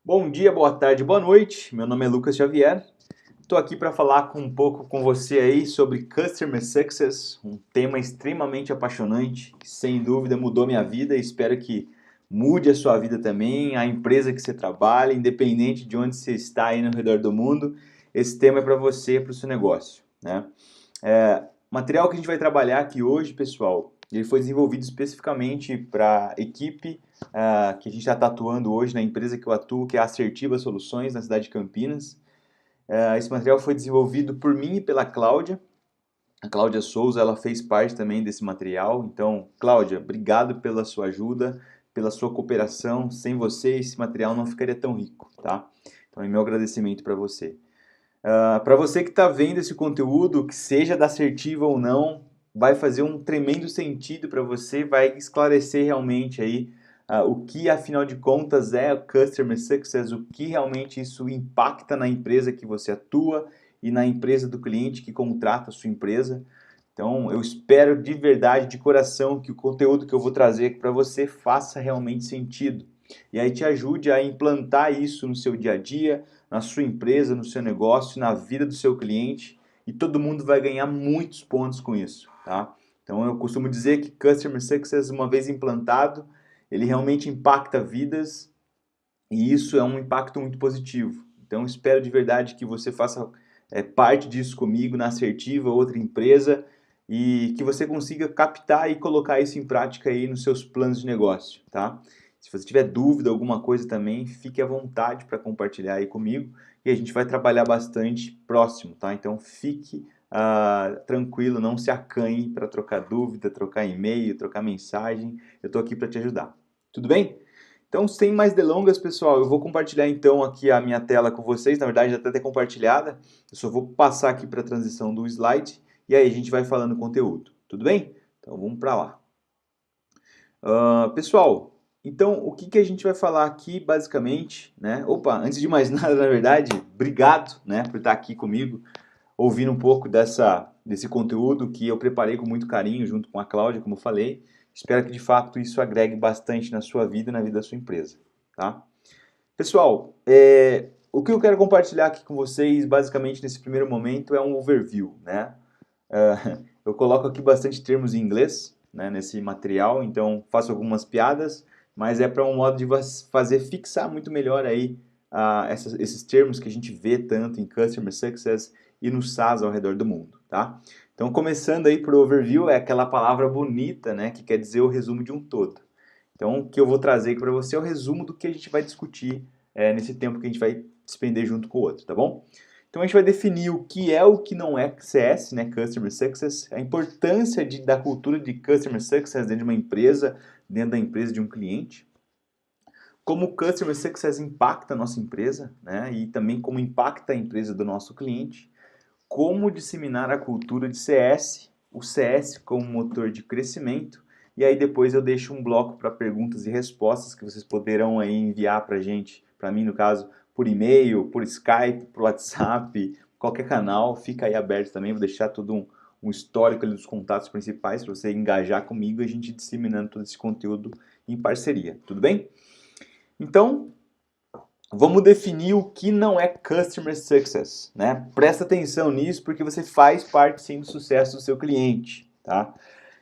Bom dia, boa tarde, boa noite. Meu nome é Lucas Xavier. Estou aqui para falar um pouco com você aí sobre Customer Success, um tema extremamente apaixonante, que sem dúvida mudou minha vida e espero que mude a sua vida também, a empresa que você trabalha, independente de onde você está aí no redor do mundo. Esse tema é para você, para o seu negócio, né? O material que a gente vai trabalhar aqui hoje, pessoal, ele foi desenvolvido especificamente para a equipe que a gente já está atuando hoje na empresa que eu atuo, que é a Assertiva Soluções, na cidade de Campinas. Esse material foi desenvolvido por mim e pela Cláudia. A Cláudia Souza, ela fez parte também desse material. Então, Cláudia, obrigado pela sua ajuda, pela sua cooperação. Sem você, esse material não ficaria tão rico, tá? Então, é meu agradecimento para você. Para você que está vendo esse conteúdo, que seja da Assertiva ou não, vai fazer um tremendo sentido para você, vai esclarecer realmente aí o que afinal de contas é o Customer Success, o que realmente isso impacta na empresa que você atua e na empresa do cliente que contrata a sua empresa. Então, eu espero de verdade, de coração, que o conteúdo que eu vou trazer para você faça realmente sentido. E aí te ajude a implantar isso no seu dia a dia, na sua empresa, no seu negócio, na vida do seu cliente, e todo mundo vai ganhar muitos pontos com isso, tá? Então eu costumo dizer que Customer Success, uma vez implantado, ele realmente impacta vidas e isso é um impacto muito positivo. Então espero de verdade que você faça parte disso comigo na Assertiva, outra empresa, e que você consiga captar e colocar isso em prática aí nos seus planos de negócio, tá? Se você tiver dúvida, alguma coisa também, fique à vontade para compartilhar aí comigo e a gente vai trabalhar bastante próximo, tá? Então fique tranquilo, não se acanhe para trocar dúvida, trocar e-mail, trocar mensagem. Eu estou aqui para te ajudar. Tudo bem? Então, sem mais delongas, pessoal, eu vou compartilhar então aqui a minha tela com vocês. Na verdade, já está até compartilhada. Eu só vou passar aqui para a transição do slide e aí a gente vai falando conteúdo. Tudo bem? Então, vamos para lá. Pessoal, então o que a gente vai falar aqui basicamente, né? Opa, antes de mais nada, na verdade, obrigado, né, por estar aqui comigo, ouvindo um pouco desse conteúdo que eu preparei com muito carinho junto com a Cláudia, como eu falei. Espero que de fato isso agregue bastante na sua vida e na vida da sua empresa, tá? Pessoal, o que eu quero compartilhar aqui com vocês, basicamente nesse primeiro momento, é um overview, né? Eu coloco aqui bastante termos em inglês, né, nesse material, então faço algumas piadas, mas é para um modo de fazer fixar muito melhor aí esses termos que a gente vê tanto em Customer Success e no SaaS ao redor do mundo, tá? Então, começando aí por overview, é aquela palavra bonita, né, que quer dizer o resumo de um todo. Então, o que eu vou trazer aqui para você é o resumo do que a gente vai discutir nesse tempo que a gente vai despender junto com o outro, tá bom? Então, a gente vai definir o que é o que não é CS, né, Customer Success, a importância da cultura de Customer Success dentro de uma empresa, dentro da empresa de um cliente, como o Customer Success impacta a nossa empresa, né, e também como impacta a empresa do nosso cliente, como disseminar a cultura de CS, o CS como motor de crescimento, e aí depois eu deixo um bloco para perguntas e respostas que vocês poderão aí enviar para a gente, para mim no caso, por e-mail, por Skype, por WhatsApp, qualquer canal, fica aí aberto também, vou deixar todo um histórico ali dos contatos principais para você engajar comigo e a gente disseminando todo esse conteúdo em parceria, tudo bem? Então, vamos definir o que não é Customer Success, né? Presta atenção nisso porque você faz parte sim do sucesso do seu cliente, tá?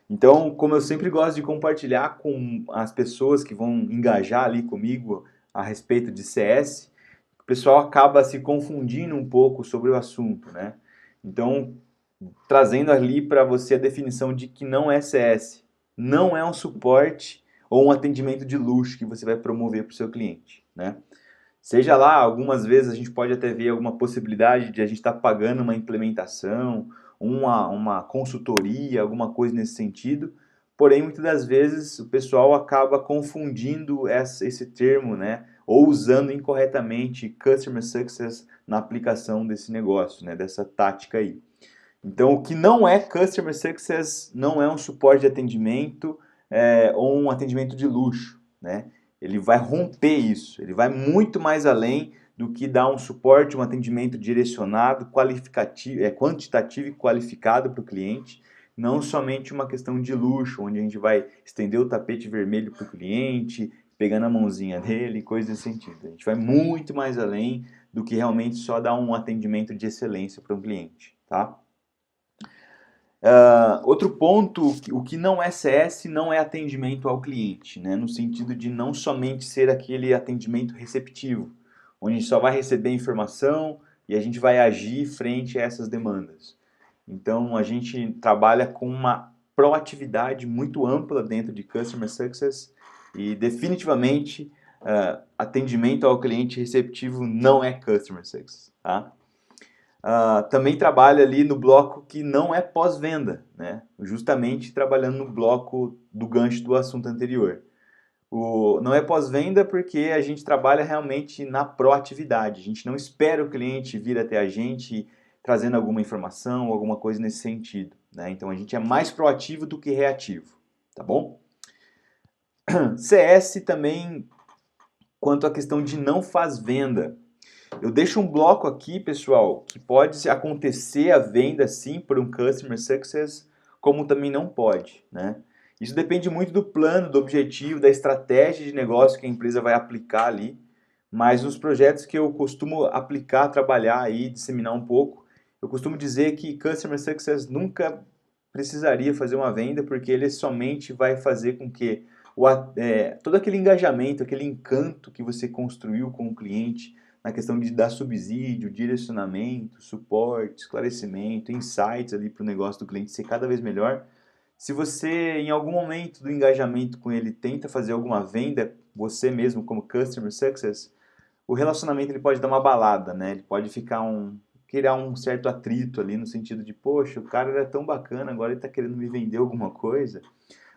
Então, como eu sempre gosto de compartilhar com as pessoas que vão engajar ali comigo a respeito de CS, o pessoal acaba se confundindo um pouco sobre o assunto, né? Então, trazendo ali para você a definição de que não é CS, não é um suporte ou um atendimento de luxo que você vai promover para o seu cliente, né? Seja lá, algumas vezes a gente pode até ver alguma possibilidade de a gente estar pagando uma implementação, uma consultoria, alguma coisa nesse sentido. Porém, muitas das vezes o pessoal acaba confundindo esse termo, né? Ou usando incorretamente Customer Success na aplicação desse negócio, né? Dessa tática aí. Então, o que não é Customer Success não é um suporte de atendimento ou um atendimento de luxo, né? Ele vai romper isso, ele vai muito mais além do que dar um suporte, um atendimento direcionado, qualificativo, quantitativo e qualificado para o cliente, não somente uma questão de luxo, onde a gente vai estender o tapete vermelho para o cliente, pegando a mãozinha dele, coisa desse sentido. A gente vai muito mais além do que realmente só dar um atendimento de excelência para um cliente, tá? Outro ponto, o que não é CS não é atendimento ao cliente, né? No sentido de não somente ser aquele atendimento receptivo, onde a gente só vai receber informação e a gente vai agir frente a essas demandas. Então, a gente trabalha com uma proatividade muito ampla dentro de Customer Success e definitivamente atendimento ao cliente receptivo não é Customer Success, tá? Também trabalha ali no bloco que não é pós-venda, né? Justamente trabalhando no bloco do gancho do assunto anterior. Não é pós-venda porque a gente trabalha realmente na proatividade. A gente não espera o cliente vir até a gente trazendo alguma informação, alguma coisa nesse sentido, né? Então a gente é mais proativo do que reativo, tá bom? CS também, quanto à questão de não faz venda. Eu deixo um bloco aqui, pessoal, que pode acontecer a venda sim por um Customer Success, como também não pode, né? Isso depende muito do plano, do objetivo, da estratégia de negócio que a empresa vai aplicar ali, mas nos projetos que eu costumo aplicar, trabalhar e disseminar um pouco, eu costumo dizer que Customer Success nunca precisaria fazer uma venda, porque ele somente vai fazer com que todo aquele engajamento, aquele encanto que você construiu com o cliente, na questão de dar subsídio, direcionamento, suporte, esclarecimento, insights ali para o negócio do cliente ser cada vez melhor. Se você, em algum momento do engajamento com ele, tenta fazer alguma venda, você mesmo como Customer Success, o relacionamento ele pode dar uma balada, né? Ele pode criar um certo atrito ali no sentido de, poxa, o cara era tão bacana, agora ele está querendo me vender alguma coisa.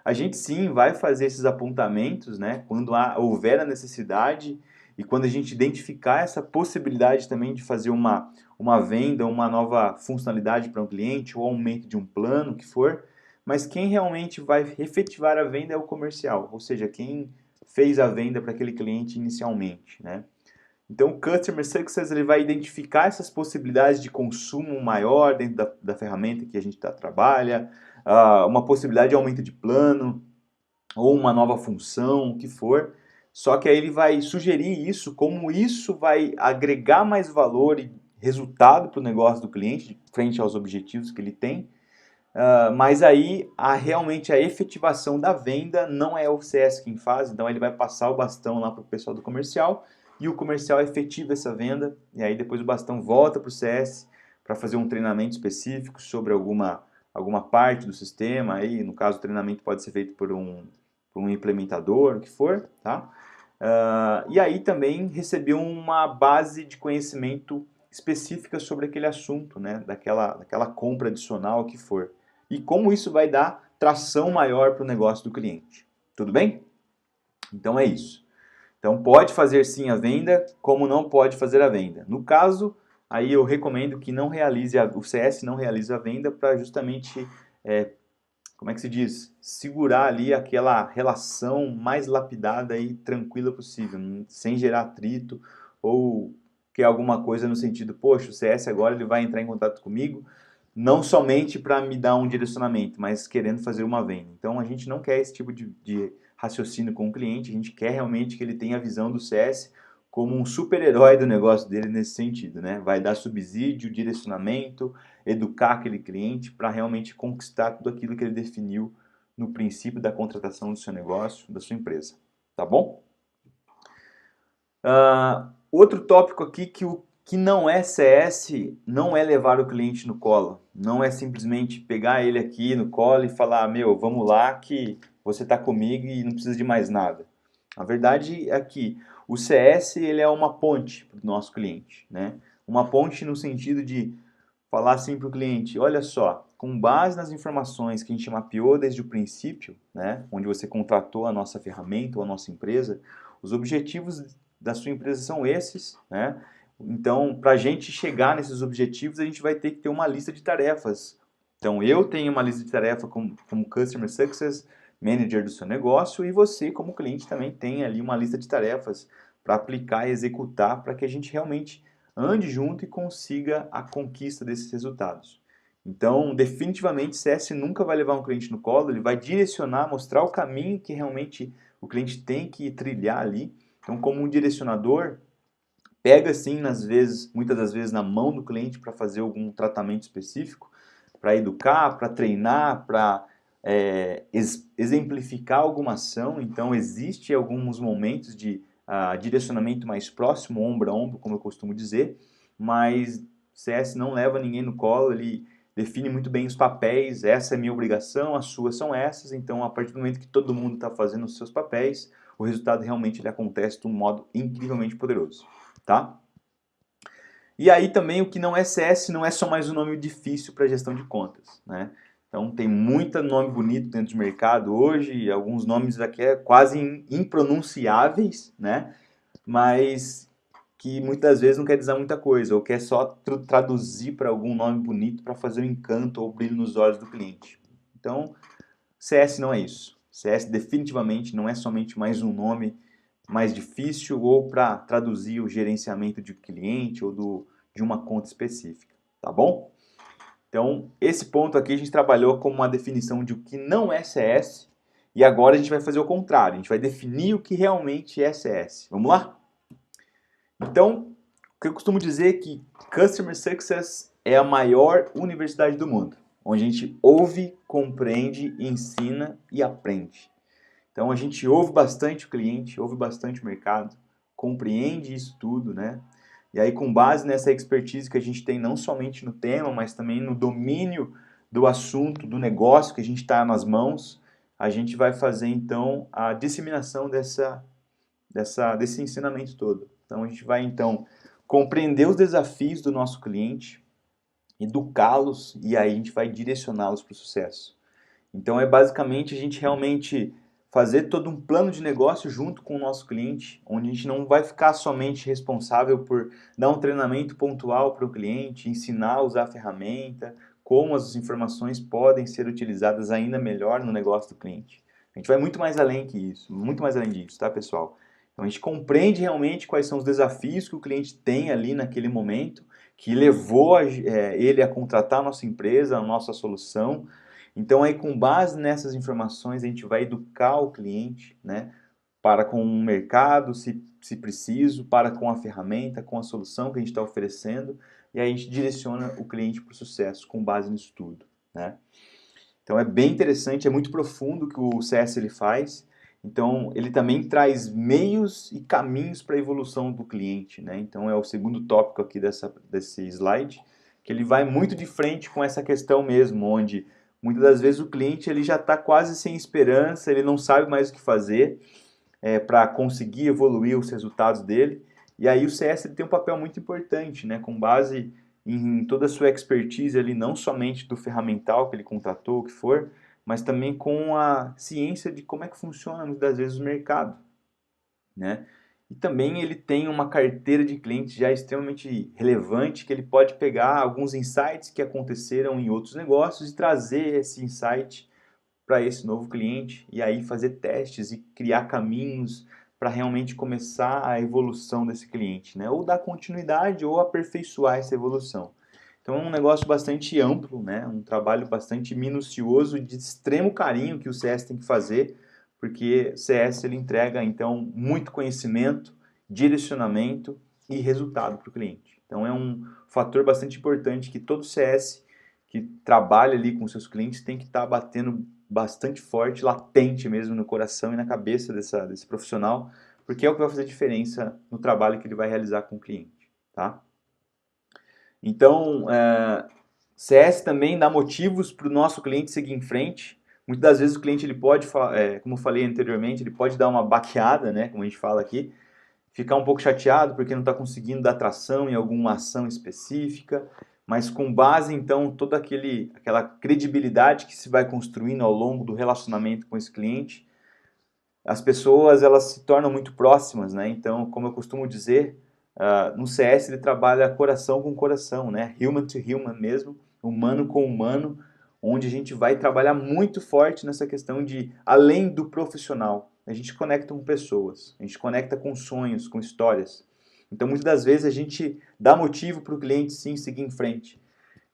A gente sim vai fazer esses apontamentos, né? Quando houver a necessidade e quando a gente identificar essa possibilidade também de fazer uma venda, uma nova funcionalidade para um cliente ou aumento de um plano, que for, mas quem realmente vai efetivar a venda é o comercial, ou seja, quem fez a venda para aquele cliente inicialmente, né? Então, o Customer Success ele vai identificar essas possibilidades de consumo maior dentro da ferramenta que a gente trabalha, uma possibilidade de aumento de plano, ou uma nova função, o que for. Só que aí ele vai sugerir isso, como isso vai agregar mais valor e resultado para o negócio do cliente, frente aos objetivos que ele tem. Mas aí realmente a efetivação da venda não é o CS quem faz, então ele vai passar o bastão lá para o pessoal do comercial e o comercial efetiva essa venda, e aí depois o bastão volta para o CS para fazer um treinamento específico sobre alguma parte do sistema, aí no caso o treinamento pode ser feito por um implementador, o que for, tá? E aí também receber uma base de conhecimento específica sobre aquele assunto, né? Daquela compra adicional que for. E como isso vai dar tração maior para o negócio do cliente. Tudo bem? Então é isso. Então pode fazer sim a venda, como não pode fazer a venda. No caso, aí eu recomendo que o CS não realize a venda para justamente, como é que se diz? Segurar ali aquela relação mais lapidada e tranquila possível, sem gerar atrito ou que alguma coisa no sentido, poxa, o CS agora ele vai entrar em contato comigo, não somente para me dar um direcionamento, mas querendo fazer uma venda. Então a gente não quer esse tipo de raciocínio com o cliente, a gente quer realmente que ele tenha a visão do CS como um super-herói do negócio dele nesse sentido, né? Vai dar subsídio, direcionamento, educar aquele cliente para realmente conquistar tudo aquilo que ele definiu no princípio da contratação do seu negócio, da sua empresa. Tá bom? Outro tópico aqui que o que não é CS não é levar o cliente no colo. Não é simplesmente pegar ele aqui no colo e falar, meu, vamos lá que você está comigo e não precisa de mais nada. A verdade é que o CS ele é uma ponte para o nosso cliente, né? Uma ponte no sentido de falar assim para o cliente, olha só, com base nas informações que a gente mapeou desde o princípio, né, onde você contratou a nossa ferramenta ou a nossa empresa, os objetivos da sua empresa são esses, né? Então, para a gente chegar nesses objetivos, a gente vai ter que ter uma lista de tarefas. Então, eu tenho uma lista de tarefas como Customer Success Manager do seu negócio e você, como cliente, também tem ali uma lista de tarefas para aplicar e executar para que a gente realmente ande junto e consiga a conquista desses resultados. Então, definitivamente, CS nunca vai levar um cliente no colo, ele vai direcionar, mostrar o caminho que realmente o cliente tem que trilhar ali. Então, como um direcionador, pega sim, muitas das vezes, na mão do cliente para fazer algum tratamento específico, para educar, para treinar, para exemplificar alguma ação. Então, existe alguns momentos de direcionamento mais próximo, ombro a ombro, como eu costumo dizer, mas CS não leva ninguém no colo, ele define muito bem os papéis, essa é minha obrigação, as suas são essas, então a partir do momento que todo mundo está fazendo os seus papéis, o resultado realmente ele acontece de um modo incrivelmente poderoso, tá? E aí também o que não é CS não é só mais um nome difícil para gestão de contas, né? Então tem muito nome bonito dentro do mercado hoje, alguns nomes aqui quase impronunciáveis, né? Mas que muitas vezes não quer dizer muita coisa, ou quer só traduzir para algum nome bonito para fazer um encanto ou brilho nos olhos do cliente. Então, CS não é isso. CS definitivamente não é somente mais um nome mais difícil ou para traduzir o gerenciamento de cliente ou de uma conta específica, tá bom? Então, esse ponto aqui a gente trabalhou como uma definição de o que não é CS e agora a gente vai fazer o contrário, a gente vai definir o que realmente é CS. Vamos lá? Então, o que eu costumo dizer é que Customer Success é a maior universidade do mundo, onde a gente ouve, compreende, ensina e aprende. Então, a gente ouve bastante o cliente, ouve bastante o mercado, compreende isso tudo, né? E aí, com base nessa expertise que a gente tem não somente no tema, mas também no domínio do assunto, do negócio que a gente está nas mãos, a gente vai fazer, então, a disseminação desse ensinamento todo. Então, a gente vai, então, compreender os desafios do nosso cliente, educá-los e aí a gente vai direcioná-los para o sucesso. Então, é basicamente a gente realmente fazer todo um plano de negócio junto com o nosso cliente, onde a gente não vai ficar somente responsável por dar um treinamento pontual para o cliente, ensinar a usar a ferramenta, como as informações podem ser utilizadas ainda melhor no negócio do cliente. A gente vai muito mais além que isso, muito mais além disso, tá, pessoal? Então a gente compreende realmente quais são os desafios que o cliente tem ali naquele momento, que levou ele a contratar a nossa empresa, a nossa solução. Então aí com base nessas informações a gente vai educar o cliente, né, para com o mercado, se preciso, para com a ferramenta, com a solução que a gente está oferecendo, e aí a gente direciona o cliente para o sucesso com base nisso tudo, né? Então é bem interessante, é muito profundo o que o CS ele faz. Então ele também traz meios e caminhos para a evolução do cliente, né? Então é o segundo tópico aqui desse slide, que ele vai muito de frente com essa questão mesmo, onde muitas das vezes o cliente ele já está quase sem esperança, ele não sabe mais o que fazer para conseguir evoluir os resultados dele. E aí o CS ele tem um papel muito importante, né? Com base em toda a sua expertise ali, não somente do ferramental que ele contratou, o que for, mas também com a ciência de como é que funciona muitas das vezes o mercado, né? E também ele tem uma carteira de clientes já extremamente relevante, que ele pode pegar alguns insights que aconteceram em outros negócios e trazer esse insight para esse novo cliente e aí fazer testes e criar caminhos para realmente começar a evolução desse cliente, né? Ou dar continuidade ou aperfeiçoar essa evolução. Então é um negócio bastante amplo, né? Um trabalho bastante minucioso, de extremo carinho que o CS tem que fazer, porque o CS ele entrega então muito conhecimento, direcionamento e resultado para o cliente. Então é um fator bastante importante que todo CS que trabalha ali com seus clientes tem que estar batendo bastante forte, latente mesmo no coração e na cabeça desse profissional, porque é o que vai fazer diferença no trabalho que ele vai realizar com o cliente, tá? Então, CS também dá motivos para o nosso cliente seguir em frente. Muitas das vezes o cliente ele pode, como eu falei anteriormente, ele pode dar uma baqueada, né, como a gente fala aqui, ficar um pouco chateado porque não está conseguindo dar tração em alguma ação específica, mas com base então toda aquela credibilidade que se vai construindo ao longo do relacionamento com esse cliente, as pessoas elas se tornam muito próximas, né? Então, como eu costumo dizer, no CS ele trabalha coração com coração, né? Human to human mesmo, humano com humano, onde a gente vai trabalhar muito forte nessa questão de, além do profissional, a gente conecta com pessoas, a gente conecta com sonhos, com histórias. Então, muitas das vezes a gente dá motivo para o cliente sim seguir em frente.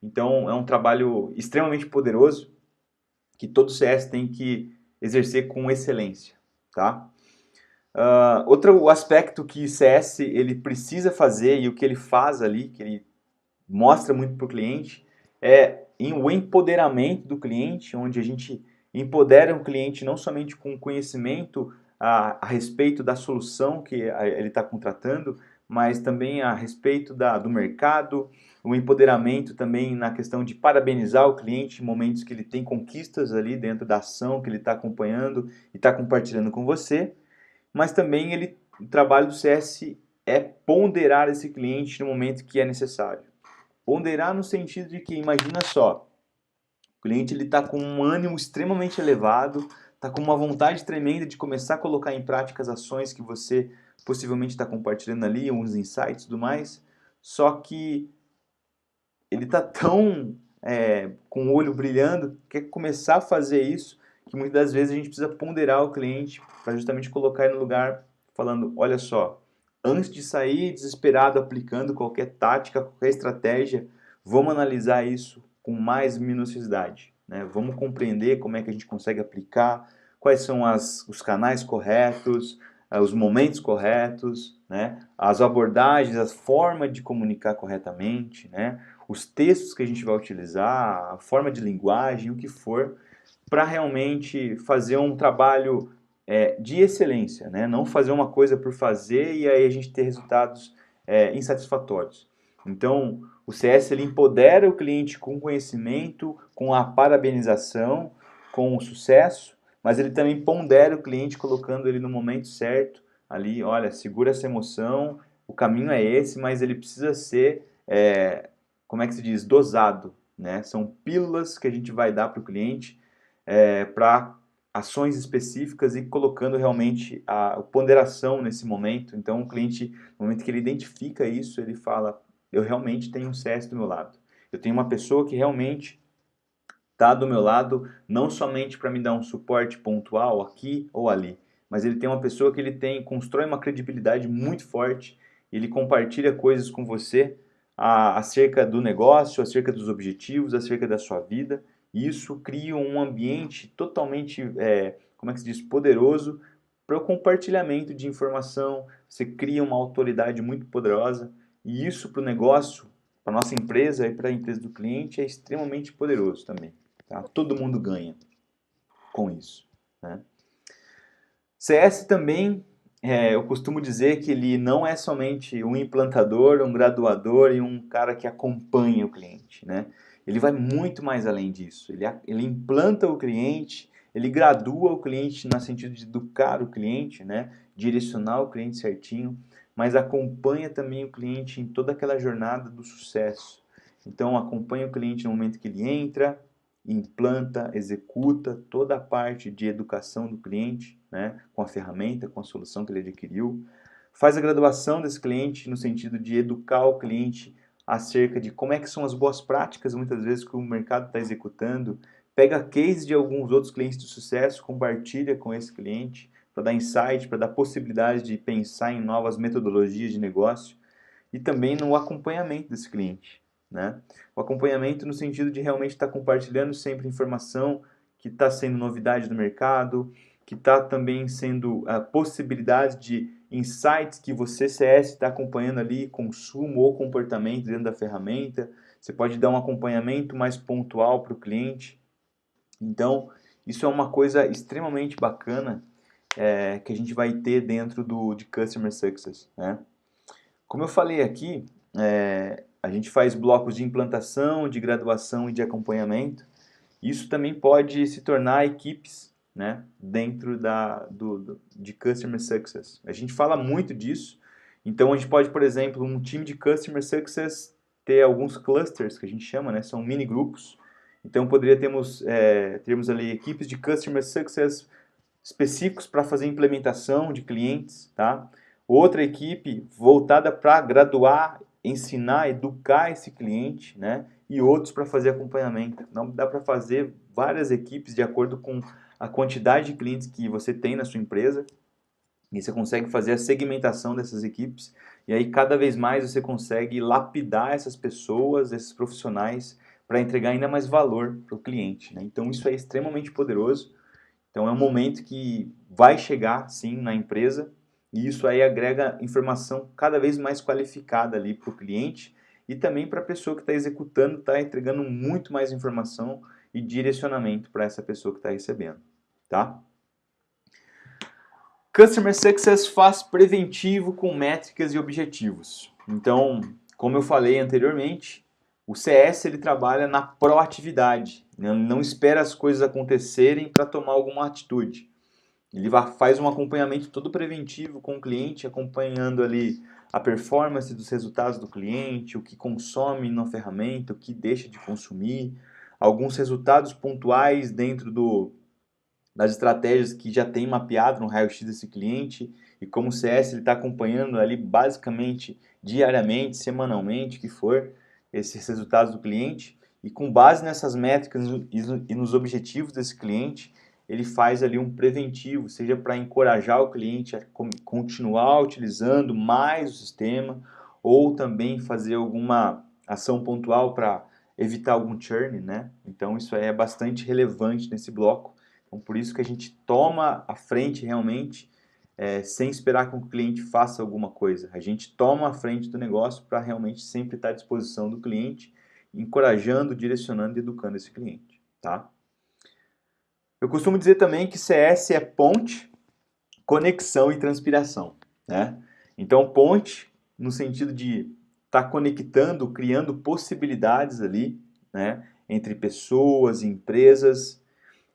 Então, é um trabalho extremamente poderoso que todo CS tem que exercer com excelência, tá? Outro aspecto que CS ele precisa fazer e o que ele faz ali, que ele mostra muito para o cliente, é o empoderamento do cliente, onde a gente empodera o cliente não somente com conhecimento a respeito da solução que ele está contratando, mas também a respeito do mercado, o empoderamento também na questão de parabenizar o cliente em momentos que ele tem conquistas ali dentro da ação que ele está acompanhando e está compartilhando com você, mas também o trabalho do CS é ponderar esse cliente no momento que é necessário. Ponderar no sentido de que, imagina só, o cliente está com um ânimo extremamente elevado, está com uma vontade tremenda de começar a colocar em prática as ações que você possivelmente está compartilhando ali, uns insights e tudo mais, só que ele está tão com o olho brilhando, quer começar a fazer isso, que muitas das vezes a gente precisa ponderar o cliente para justamente colocar ele no lugar falando, olha só, antes de sair desesperado aplicando qualquer tática, qualquer estratégia, vamos analisar isso com mais minuciosidade, né? Vamos compreender como é que a gente consegue aplicar, quais são os canais corretos, os momentos corretos, né? As abordagens, a forma de comunicar corretamente, né? Os textos que a gente vai utilizar, a forma de linguagem, o que for, para realmente fazer um trabalho de excelência, né? Não fazer uma coisa por fazer e aí a gente ter resultados insatisfatórios. Então, o CS ele empodera o cliente com conhecimento, com a parabenização, com o sucesso, mas ele também pondera o cliente colocando ele no momento certo, ali, olha, segura essa emoção, o caminho é esse, mas ele precisa ser, como é que se diz, dosado, né? São pílulas que a gente vai dar para o cliente para ações específicas e colocando realmente a ponderação nesse momento. Então, o cliente, no momento que ele identifica isso, ele fala, eu realmente tenho um CS do meu lado. Eu tenho uma pessoa que realmente está do meu lado, não somente para me dar um suporte pontual aqui ou ali, mas ele tem uma pessoa que constrói uma credibilidade muito forte, ele compartilha coisas com você acerca do negócio, acerca dos objetivos, acerca da sua vida, e isso cria um ambiente totalmente, como é que se diz, poderoso para o compartilhamento de informação, você cria uma autoridade muito poderosa, e isso para o negócio, para a nossa empresa e para a empresa do cliente é extremamente poderoso também. Tá? Todo mundo ganha com isso. Né? CS também, eu costumo dizer que ele não é somente um implantador, um graduador e um cara que acompanha o cliente. Né? Ele vai muito mais além disso. Ele implanta o cliente, ele gradua o cliente no sentido de educar o cliente, né? Direcionar o cliente certinho, mas acompanha também o cliente em toda aquela jornada do sucesso. Então, acompanha o cliente no momento que ele entra, implanta, executa toda a parte de educação do cliente, né, com a ferramenta, com a solução que ele adquiriu, faz a graduação desse cliente no sentido de educar o cliente acerca de como é que são as boas práticas, muitas vezes, que o mercado está executando, pega case de alguns outros clientes de sucesso, compartilha com esse cliente, para dar insight, para dar possibilidade de pensar em novas metodologias de negócio, e também no acompanhamento desse cliente. Né? O acompanhamento no sentido de realmente estar compartilhando sempre informação que está sendo novidade do mercado, que está também sendo a possibilidade de insights que você, CS, está acompanhando ali, consumo ou comportamento dentro da ferramenta. Você pode dar um acompanhamento mais pontual para o cliente. Então, isso é uma coisa extremamente bacana que a gente vai ter dentro de Customer Success. Né? Como eu falei aqui, a gente faz blocos de implantação, de graduação e de acompanhamento. Isso também pode se tornar equipes, né, dentro de Customer Success. A gente fala muito disso. Então, a gente pode, por exemplo, um time de Customer Success ter alguns clusters, que a gente chama, né, são mini grupos. Então, termos ali equipes de Customer Success específicos para fazer implementação de clientes, tá? Outra equipe voltada para graduar, ensinar, educar esse cliente, né? E outros para fazer acompanhamento. Não dá para fazer várias equipes de acordo com a quantidade de clientes que você tem na sua empresa. E você consegue fazer a segmentação dessas equipes. E aí, cada vez mais, você consegue lapidar essas pessoas, esses profissionais, para entregar ainda mais valor para o cliente. Né? Então, isso é extremamente poderoso. Então, é um momento que vai chegar, sim, na empresa. e isso aí agrega informação cada vez mais qualificada ali para o cliente e também para a pessoa que está executando, está entregando muito mais informação e direcionamento para essa pessoa que está recebendo, tá? Customer Success faz preventivo com métricas e objetivos. Então, como eu falei anteriormente, o CS ele trabalha na proatividade, né? Ele não espera as coisas acontecerem para tomar alguma atitude. Ele faz um acompanhamento todo preventivo com o cliente, acompanhando ali a performance dos resultados do cliente, o que consome na ferramenta, o que deixa de consumir, alguns resultados pontuais dentro das estratégias que já tem mapeado no raio-x desse cliente, e como o CS está acompanhando ali basicamente diariamente, semanalmente, que for, esses resultados do cliente, e com base nessas métricas e nos objetivos desse cliente, ele faz ali um preventivo, seja para encorajar o cliente a continuar utilizando mais o sistema, ou também fazer alguma ação pontual para evitar algum churn, né? Então isso aí é bastante relevante nesse bloco. Então, por isso que a gente toma a frente realmente, sem esperar que o cliente faça alguma coisa. A gente toma a frente do negócio para realmente sempre estar à disposição do cliente, encorajando, direcionando e educando esse cliente, tá? Eu costumo dizer também que CS é ponte, conexão e transpiração, né? Então, ponte no sentido de estar conectando, criando possibilidades ali, né, entre pessoas e empresas.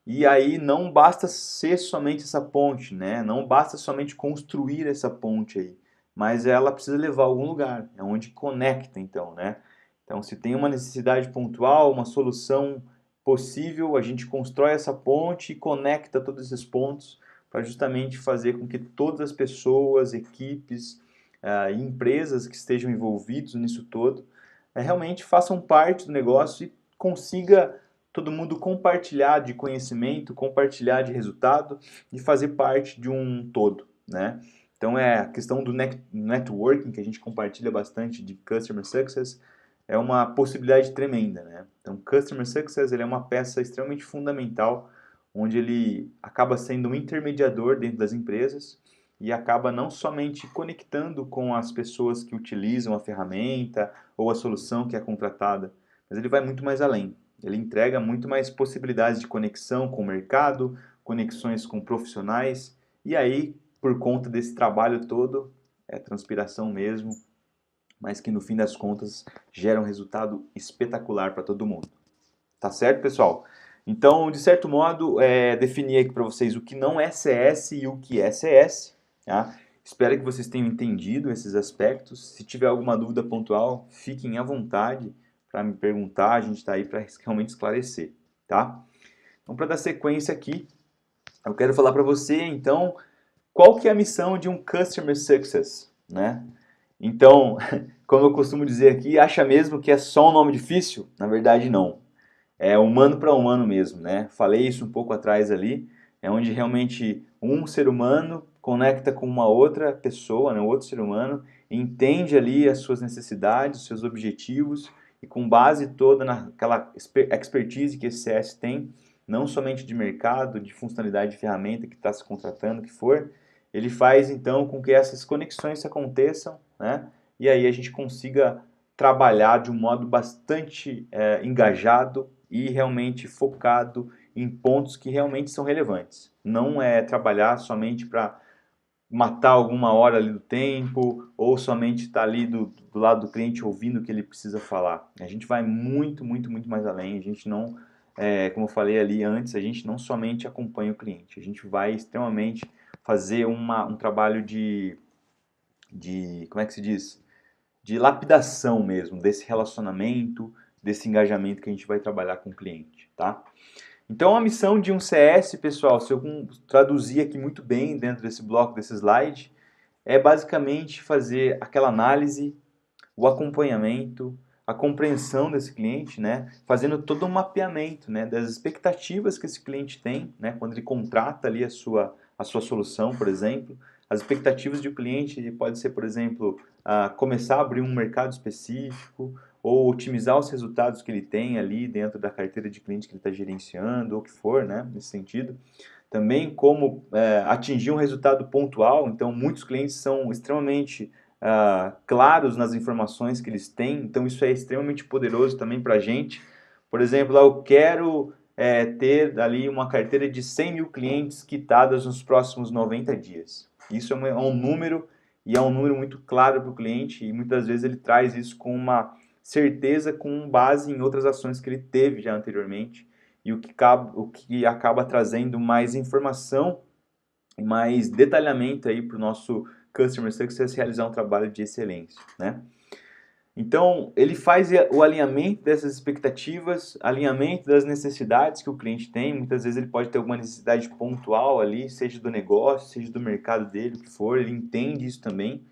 E aí não basta ser somente essa ponte, né? Não basta somente construir essa ponte aí, mas ela precisa levar a algum lugar, é onde conecta então, né? Então se tem uma necessidade pontual, uma solução possível, a gente constrói essa ponte e conecta todos esses pontos para justamente fazer com que todas as pessoas, equipes e empresas que estejam envolvidos nisso todo realmente façam parte do negócio e consiga todo mundo compartilhar de conhecimento, compartilhar de resultado e fazer parte de um todo, né? Então é a questão do networking que a gente compartilha bastante de Customer Success é uma possibilidade tremenda, né? Então Customer Success ele é uma peça extremamente fundamental onde ele acaba sendo um intermediador dentro das empresas e acaba não somente conectando com as pessoas que utilizam a ferramenta ou a solução que é contratada, mas ele vai muito mais além. Ele entrega muito mais possibilidades de conexão com o mercado, conexões com profissionais, e aí, por conta desse trabalho todo, é transpiração mesmo, mas que no fim das contas gera um resultado espetacular para todo mundo. Tá certo, pessoal? Então, de certo modo, defini aqui para vocês o que não é CS e o que é CS. Tá? Espero que vocês tenham entendido esses aspectos. Se tiver alguma dúvida pontual, fiquem à vontade para me perguntar. A gente está aí para realmente esclarecer. Tá? Então, para dar sequência aqui, eu quero falar para você, então, qual que é a missão de um Customer Success, né? Então, como eu costumo dizer aqui, acha mesmo que é só um nome difícil? Na verdade, não. É humano para humano mesmo, né? Falei isso um pouco atrás ali, é onde realmente um ser humano conecta com uma outra pessoa, né, outro ser humano, entende ali as suas necessidades, os seus objetivos e com base toda naquela expertise que esse CS tem, não somente de mercado, de funcionalidade de ferramenta que está se contratando, que for, ele faz então com que essas conexões aconteçam, né? E aí a gente consiga trabalhar de um modo bastante engajado e realmente focado em pontos que realmente são relevantes. Não é trabalhar somente para matar alguma hora ali do tempo ou somente estar ali do lado do cliente ouvindo o que ele precisa falar. A gente vai muito, muito, muito mais além. A gente não, como eu falei ali antes, a gente não somente acompanha o cliente. A gente vai extremamente fazer um trabalho como é que se diz? De lapidação mesmo, desse relacionamento, desse engajamento que a gente vai trabalhar com o cliente, tá? Então a missão de um CS, pessoal, se eu traduzir aqui muito bem dentro desse bloco, desse slide, é basicamente fazer aquela análise, o acompanhamento, a compreensão desse cliente, né? Fazendo todo um mapeamento, né? Das expectativas que esse cliente tem, né? Quando ele contrata ali a sua solução, por exemplo. As expectativas de um cliente pode ser, por exemplo, começar a abrir um mercado específico ou otimizar os resultados que ele tem ali dentro da carteira de cliente que ele está gerenciando, ou o que for, né? Nesse sentido. também como atingir um resultado pontual. Então, muitos clientes são extremamente claros nas informações que eles têm, então isso é extremamente poderoso também para a gente. Por exemplo, eu quero ter ali uma carteira de 100 mil clientes quitadas nos próximos 90 dias. Isso é um número, e é um número muito claro para o cliente, e muitas vezes ele traz isso com uma certeza, com base em outras ações que ele teve já anteriormente, e o que acaba trazendo mais informação e mais detalhamento aí para o nosso Customer Success realizar um trabalho de excelência, né? Então, ele faz o alinhamento dessas expectativas, alinhamento das necessidades que o cliente tem. Muitas vezes ele pode ter alguma necessidade pontual ali, seja do negócio, seja do mercado dele, o que for, ele entende isso também.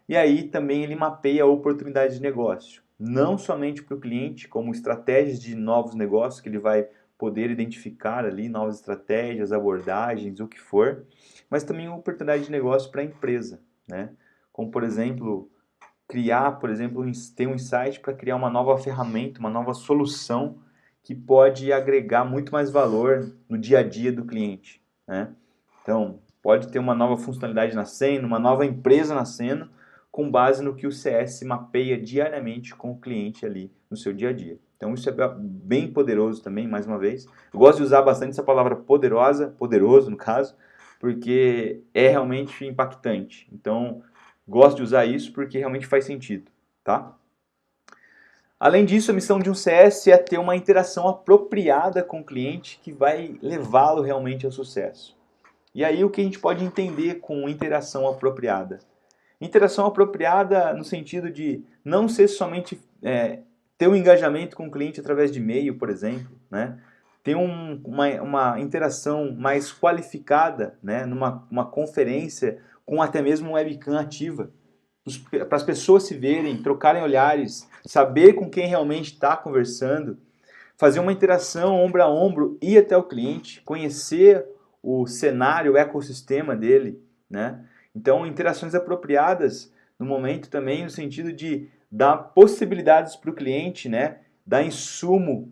E aí também ele mapeia a oportunidade de negócio, não somente para o cliente, como estratégias de novos negócios que ele vai poder identificar ali, novas estratégias, abordagens, o que for, mas também uma oportunidade de negócio para a empresa, né? Como, por exemplo, ter um insight para criar uma nova ferramenta, uma nova solução que pode agregar muito mais valor no dia a dia do cliente, né? Então, pode ter uma nova funcionalidade nascendo, uma nova empresa nascendo, com base no que o CS mapeia diariamente com o cliente ali no seu dia a dia. Então, isso é bem poderoso também, mais uma vez. Eu gosto de usar bastante essa palavra poderosa, poderoso no caso, porque é realmente impactante. Então, gosto de usar isso porque realmente faz sentido, tá? Além disso, a missão de um CS é ter uma interação apropriada com o cliente que vai levá-lo realmente ao sucesso. E aí o que a gente pode entender com interação apropriada? Interação apropriada no sentido de não ser somente ter um engajamento com o cliente através de e-mail, por exemplo, né? Ter uma interação mais qualificada, né? Numa conferência com até mesmo uma webcam ativa, para as pessoas se verem, trocarem olhares, saber com quem realmente está conversando, fazer uma interação ombro a ombro, ir até o cliente, conhecer o cenário, o ecossistema dele, né? Então, interações apropriadas no momento também no sentido de dar possibilidades para o cliente, né? Dar insumo,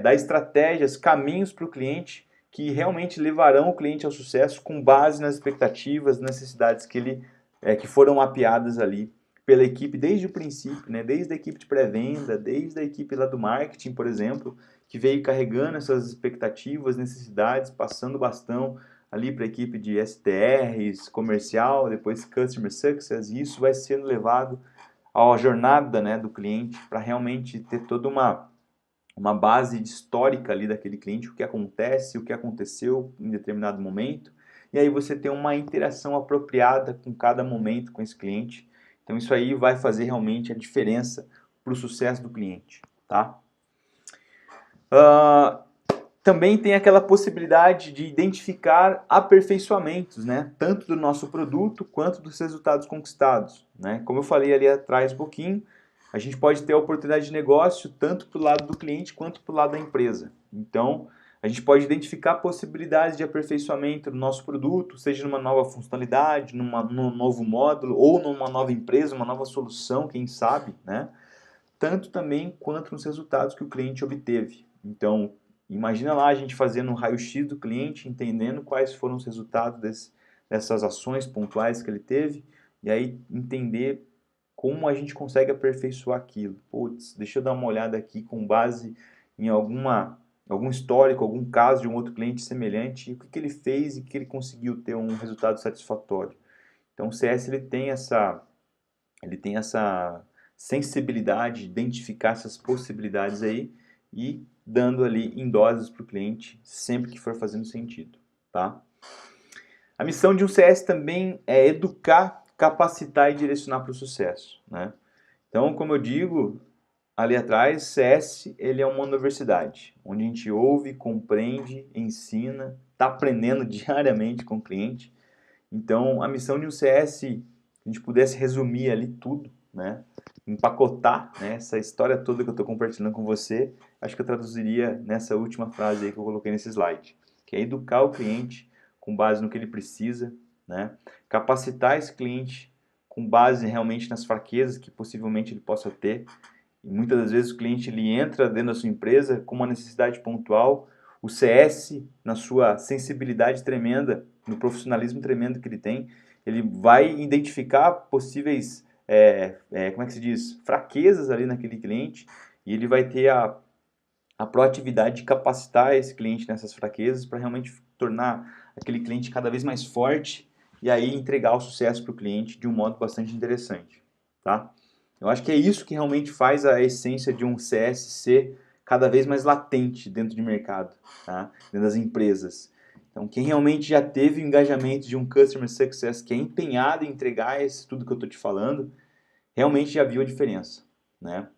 dar estratégias, caminhos para o cliente que realmente levarão o cliente ao sucesso com base nas expectativas, necessidades que foram mapeadas ali pela equipe desde o princípio, né? Desde a equipe de pré-venda, desde a equipe lá do marketing, por exemplo, que veio carregando essas expectativas, necessidades, passando o bastão ali para a equipe de SDRs, comercial, depois Customer Success, e isso vai sendo levado à jornada, né, do cliente para realmente ter toda uma base histórica ali daquele cliente, o que acontece, o que aconteceu em determinado momento, e aí você tem uma interação apropriada com cada momento com esse cliente. Então isso aí vai fazer realmente a diferença para o sucesso do cliente, tá? Também tem aquela possibilidade de identificar aperfeiçoamentos, né? Tanto do nosso produto quanto dos resultados conquistados, né? Como eu falei ali atrás um pouquinho, a gente pode ter a oportunidade de negócio tanto para o lado do cliente quanto para o lado da empresa. Então, a gente pode identificar possibilidades de aperfeiçoamento do nosso produto, seja numa nova funcionalidade, num novo módulo, ou numa nova empresa, uma nova solução, quem sabe, né? Tanto também quanto nos resultados que o cliente obteve. Então, imagina lá a gente fazendo um raio-x do cliente, entendendo quais foram os resultados dessas ações pontuais que ele teve, e aí entender como a gente consegue aperfeiçoar aquilo. Putz, deixa eu dar uma olhada aqui com base em algum histórico, algum caso de um outro cliente semelhante, e o que ele fez e que ele conseguiu ter um resultado satisfatório. Então o CS ele tem essa sensibilidade de identificar essas possibilidades aí e dando ali em doses para o cliente sempre que for fazendo sentido, tá? A missão de um CS também é educar, capacitar e direcionar para o sucesso, né? Então, como eu digo ali atrás, CS ele é uma universidade, onde a gente ouve, compreende, ensina, está aprendendo diariamente com o cliente. Então, a missão de um CS, se a gente pudesse resumir ali tudo, né? Empacotar, né, essa história toda que eu estou compartilhando com você, acho que eu traduziria nessa última frase aí que eu coloquei nesse slide, que é educar o cliente com base no que ele precisa, né? Capacitar esse cliente com base realmente nas fraquezas que possivelmente ele possa ter. E muitas das vezes o cliente ele entra dentro da sua empresa com uma necessidade pontual, O CS, na sua sensibilidade tremenda, no profissionalismo tremendo que ele tem, ele vai identificar possíveis, como é que se diz, fraquezas ali naquele cliente, e ele vai ter a proatividade de capacitar esse cliente nessas fraquezas para realmente tornar aquele cliente cada vez mais forte e aí entregar o sucesso para o cliente de um modo bastante interessante, tá? Eu acho que é isso que realmente faz a essência de um CS ser cada vez mais latente dentro de mercado, tá? Dentro das empresas. Então, quem realmente já teve o engajamento de um Customer Success, que é empenhado em entregar esse tudo que eu estou te falando, realmente já viu a diferença, né?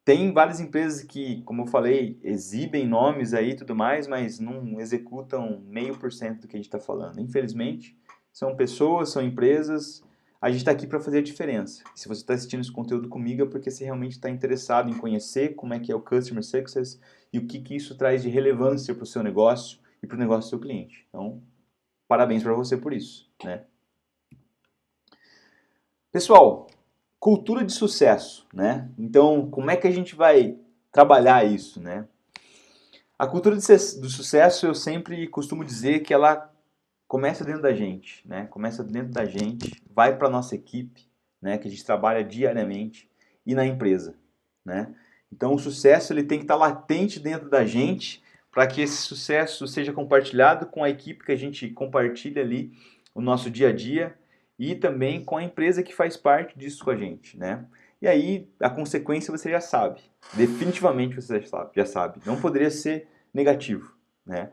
Tem várias empresas que, como eu falei, exibem nomes aí e tudo mais, mas não executam 0,5% do que a gente está falando. Infelizmente, são pessoas, são empresas. A gente está aqui para fazer a diferença. Se você está assistindo esse conteúdo comigo é porque você realmente está interessado em conhecer como é que é o Customer Success e o que isso traz de relevância para o seu negócio e para o negócio do seu cliente. Então, parabéns para você por isso, né? Pessoal, cultura de sucesso, né? Então, como é que a gente vai trabalhar isso, né? A cultura do sucesso, eu sempre costumo dizer que ela começa dentro da gente, né? Começa dentro da gente, vai para nossa equipe, né? Que a gente trabalha diariamente e na empresa, né? Então, o sucesso ele tem que estar latente dentro da gente para que esse sucesso seja compartilhado com a equipe que a gente compartilha ali o nosso dia a dia e também com a empresa que faz parte disso com a gente, né? E aí, a consequência você já sabe. Definitivamente você já sabe. Não poderia ser negativo, né?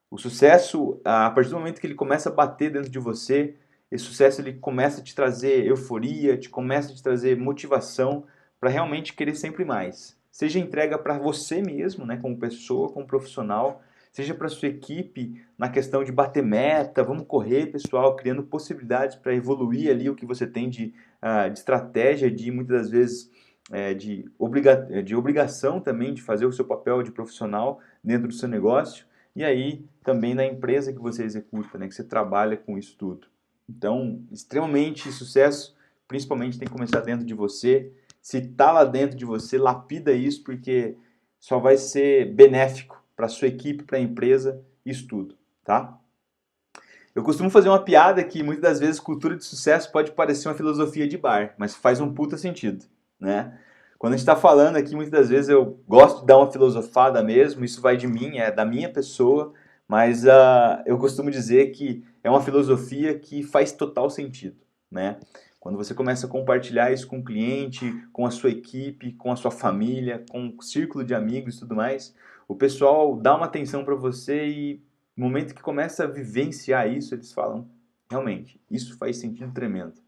O sucesso, a partir do momento que ele começa a bater dentro de você, esse sucesso ele começa a te trazer euforia, te começa a te trazer motivação para realmente querer sempre mais. Seja entrega para você mesmo, né, como pessoa, como profissional, seja para sua equipe na questão de bater meta, vamos correr, pessoal, criando possibilidades para evoluir ali o que você tem de estratégia, de muitas das vezes de obrigação também de fazer o seu papel de profissional dentro do seu negócio. E aí, também na empresa que você executa, né, que você trabalha com isso tudo. Então, extremamente sucesso, principalmente tem que começar dentro de você. Se está lá dentro de você, lapida isso, porque só vai ser benéfico para a sua equipe, para a empresa, isso tudo, tá? Eu costumo fazer uma piada que muitas das vezes cultura de sucesso pode parecer uma filosofia de bar, mas faz um puta sentido, né? Quando a gente está falando aqui, muitas das vezes eu gosto de dar uma filosofada mesmo, isso vai de mim, é da minha pessoa, mas eu costumo dizer que é uma filosofia que faz total sentido, né? Quando você começa a compartilhar isso com o cliente, com a sua equipe, com a sua família, com o círculo de amigos e tudo mais, o pessoal dá uma atenção para você e no momento que começa a vivenciar isso, eles falam, realmente, isso faz sentido tremendo,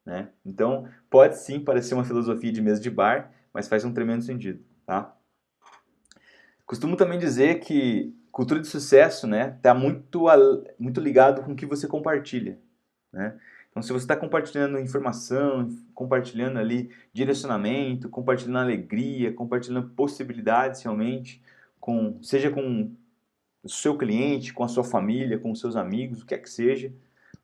né? Então, pode sim parecer uma filosofia de mesa de bar, mas faz um tremendo sentido, tá? Costumo também dizer que cultura de sucesso, né, tá muito ligado com o que você compartilha, né? Então, se você está compartilhando informação, compartilhando ali direcionamento, compartilhando alegria, compartilhando possibilidades realmente, seja com o seu cliente, com a sua família, com os seus amigos, o que é que seja,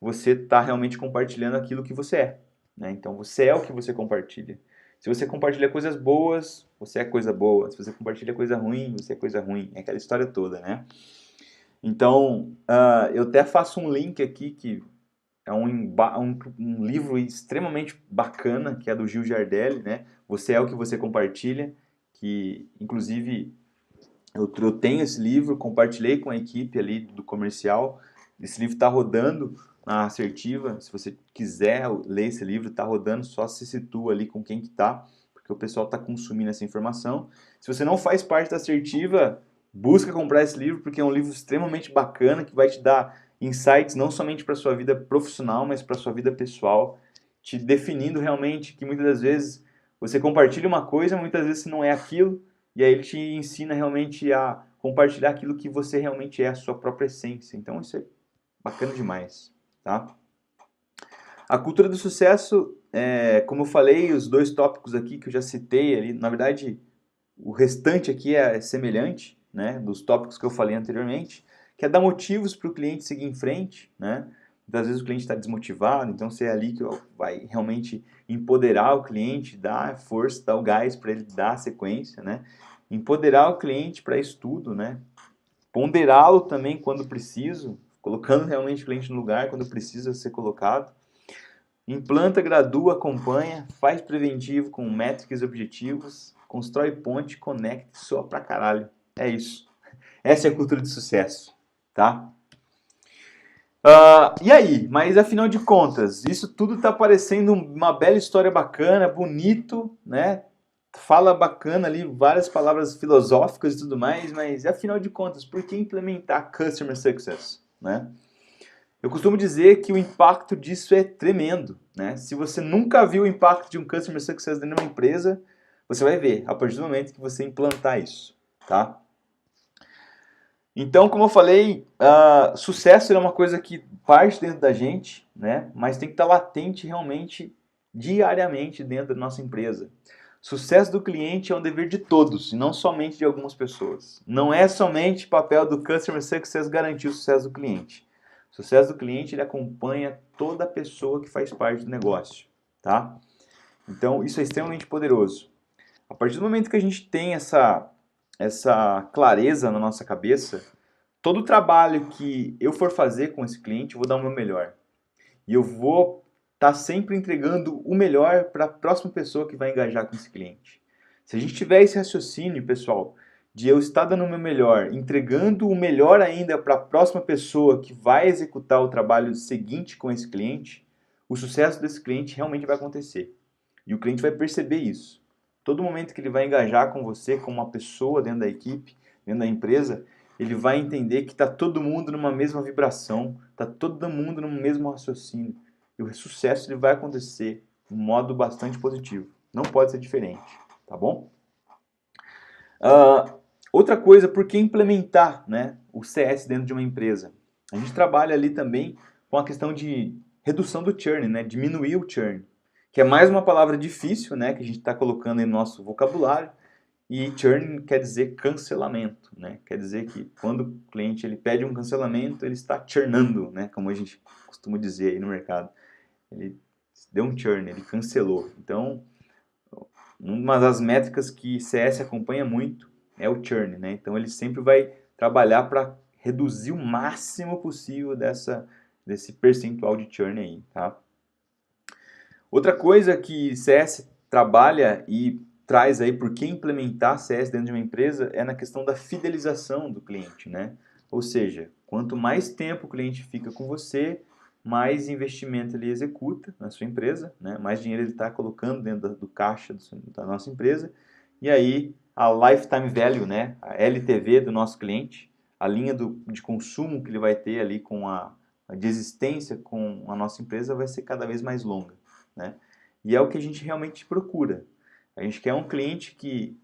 você está realmente compartilhando aquilo que você é, né? Então, você é o que você compartilha. Se você compartilha coisas boas, você é coisa boa. Se você compartilha coisa ruim, você é coisa ruim. É aquela história toda, né? Então, eu até faço um link aqui que é um livro extremamente bacana, que é do Gil Giardelli, né? Você é o que você compartilha, que inclusive eu tenho esse livro, compartilhei com a equipe ali do comercial. Esse livro está rodando na Assertiva. Se você quiser ler esse livro, está rodando, só se situa ali com quem que está, porque o pessoal está consumindo essa informação. Se você não faz parte da Assertiva, busca comprar esse livro, porque é um livro extremamente bacana, que vai te dar insights não somente para a sua vida profissional, mas para a sua vida pessoal, te definindo realmente que muitas das vezes você compartilha uma coisa, muitas vezes não é aquilo, e aí ele te ensina realmente a compartilhar aquilo que você realmente é, a sua própria essência. Então isso é bacana demais, tá? A cultura do sucesso, como eu falei, os dois tópicos aqui que eu já citei ali, na verdade, o restante aqui é semelhante, né, dos tópicos que eu falei anteriormente, que é dar motivos para o cliente seguir em frente, né? Muitas vezes o cliente está desmotivado, então você é ali que vai realmente empoderar o cliente, dar força, dar o gás para ele dar a sequência, né? Empoderar o cliente para isso tudo, né? ponderá-lo também quando preciso, colocando realmente o cliente no lugar quando precisa ser colocado. Implanta, gradua, acompanha, faz preventivo com métricas e objetivos, constrói ponte, conecta, soa pra caralho. É isso. Essa é a cultura de sucesso, tá? E aí? Mas afinal de contas, isso tudo tá parecendo uma bela história bacana, bonito, né? Fala bacana ali, várias palavras filosóficas e tudo mais, mas afinal de contas, por que implementar Customer Success, né? Eu costumo dizer que o impacto disso é tremendo, né? Se você nunca viu o impacto de um Customer Success dentro de uma empresa, você vai ver a partir do momento que você implantar isso, tá? Então, como eu falei, sucesso é uma coisa que parte dentro da gente, né? Mas tem que estar latente realmente, diariamente dentro da nossa empresa. Sucesso do cliente é um dever de todos, e não somente de algumas pessoas. Não é somente papel do Customer Success garantir o sucesso do cliente. O sucesso do cliente ele acompanha toda pessoa que faz parte do negócio, tá? Então, isso é extremamente poderoso. A partir do momento que a gente tem essa clareza na nossa cabeça, todo trabalho que eu for fazer com esse cliente, eu vou dar o meu melhor. E eu vou estar sempre entregando o melhor para a próxima pessoa que vai engajar com esse cliente. Se a gente tiver esse raciocínio, pessoal, de eu estar dando o meu melhor, entregando o melhor ainda para a próxima pessoa que vai executar o trabalho seguinte com esse cliente, o sucesso desse cliente realmente vai acontecer. E o cliente vai perceber isso. Todo momento que ele vai engajar com você, como uma pessoa dentro da equipe, dentro da empresa, ele vai entender que está todo mundo numa mesma vibração, está todo mundo no mesmo raciocínio. E o sucesso ele vai acontecer de um modo bastante positivo. Não pode ser diferente, tá bom? Outra coisa, por que implementar, né, o CS dentro de uma empresa? A gente trabalha ali também com a questão de redução do churn, né, diminuir o churn, que é mais uma palavra difícil, né, que a gente está colocando em nosso vocabulário, e churn quer dizer cancelamento, né? Quer dizer que quando o cliente ele pede um cancelamento, ele está churnando, né? Como a gente costuma dizer aí no mercado. Ele deu um churn, ele cancelou. Então, uma das métricas que CS acompanha muito é o churn, né? Então, ele sempre vai trabalhar para reduzir o máximo possível desse percentual de churn aí, tá? Outra coisa que CS trabalha e traz aí por que implementar CS dentro de uma empresa é na questão da fidelização do cliente, né? Ou seja, quanto mais tempo o cliente fica com você, mais investimento ele executa na sua empresa, né? Mais dinheiro ele está colocando dentro do caixa da nossa empresa, e aí a lifetime value, né? A LTV do nosso cliente, a linha de consumo que ele vai ter ali de existência com a nossa empresa vai ser cada vez mais longa, né? E é o que a gente realmente procura. A gente quer um cliente que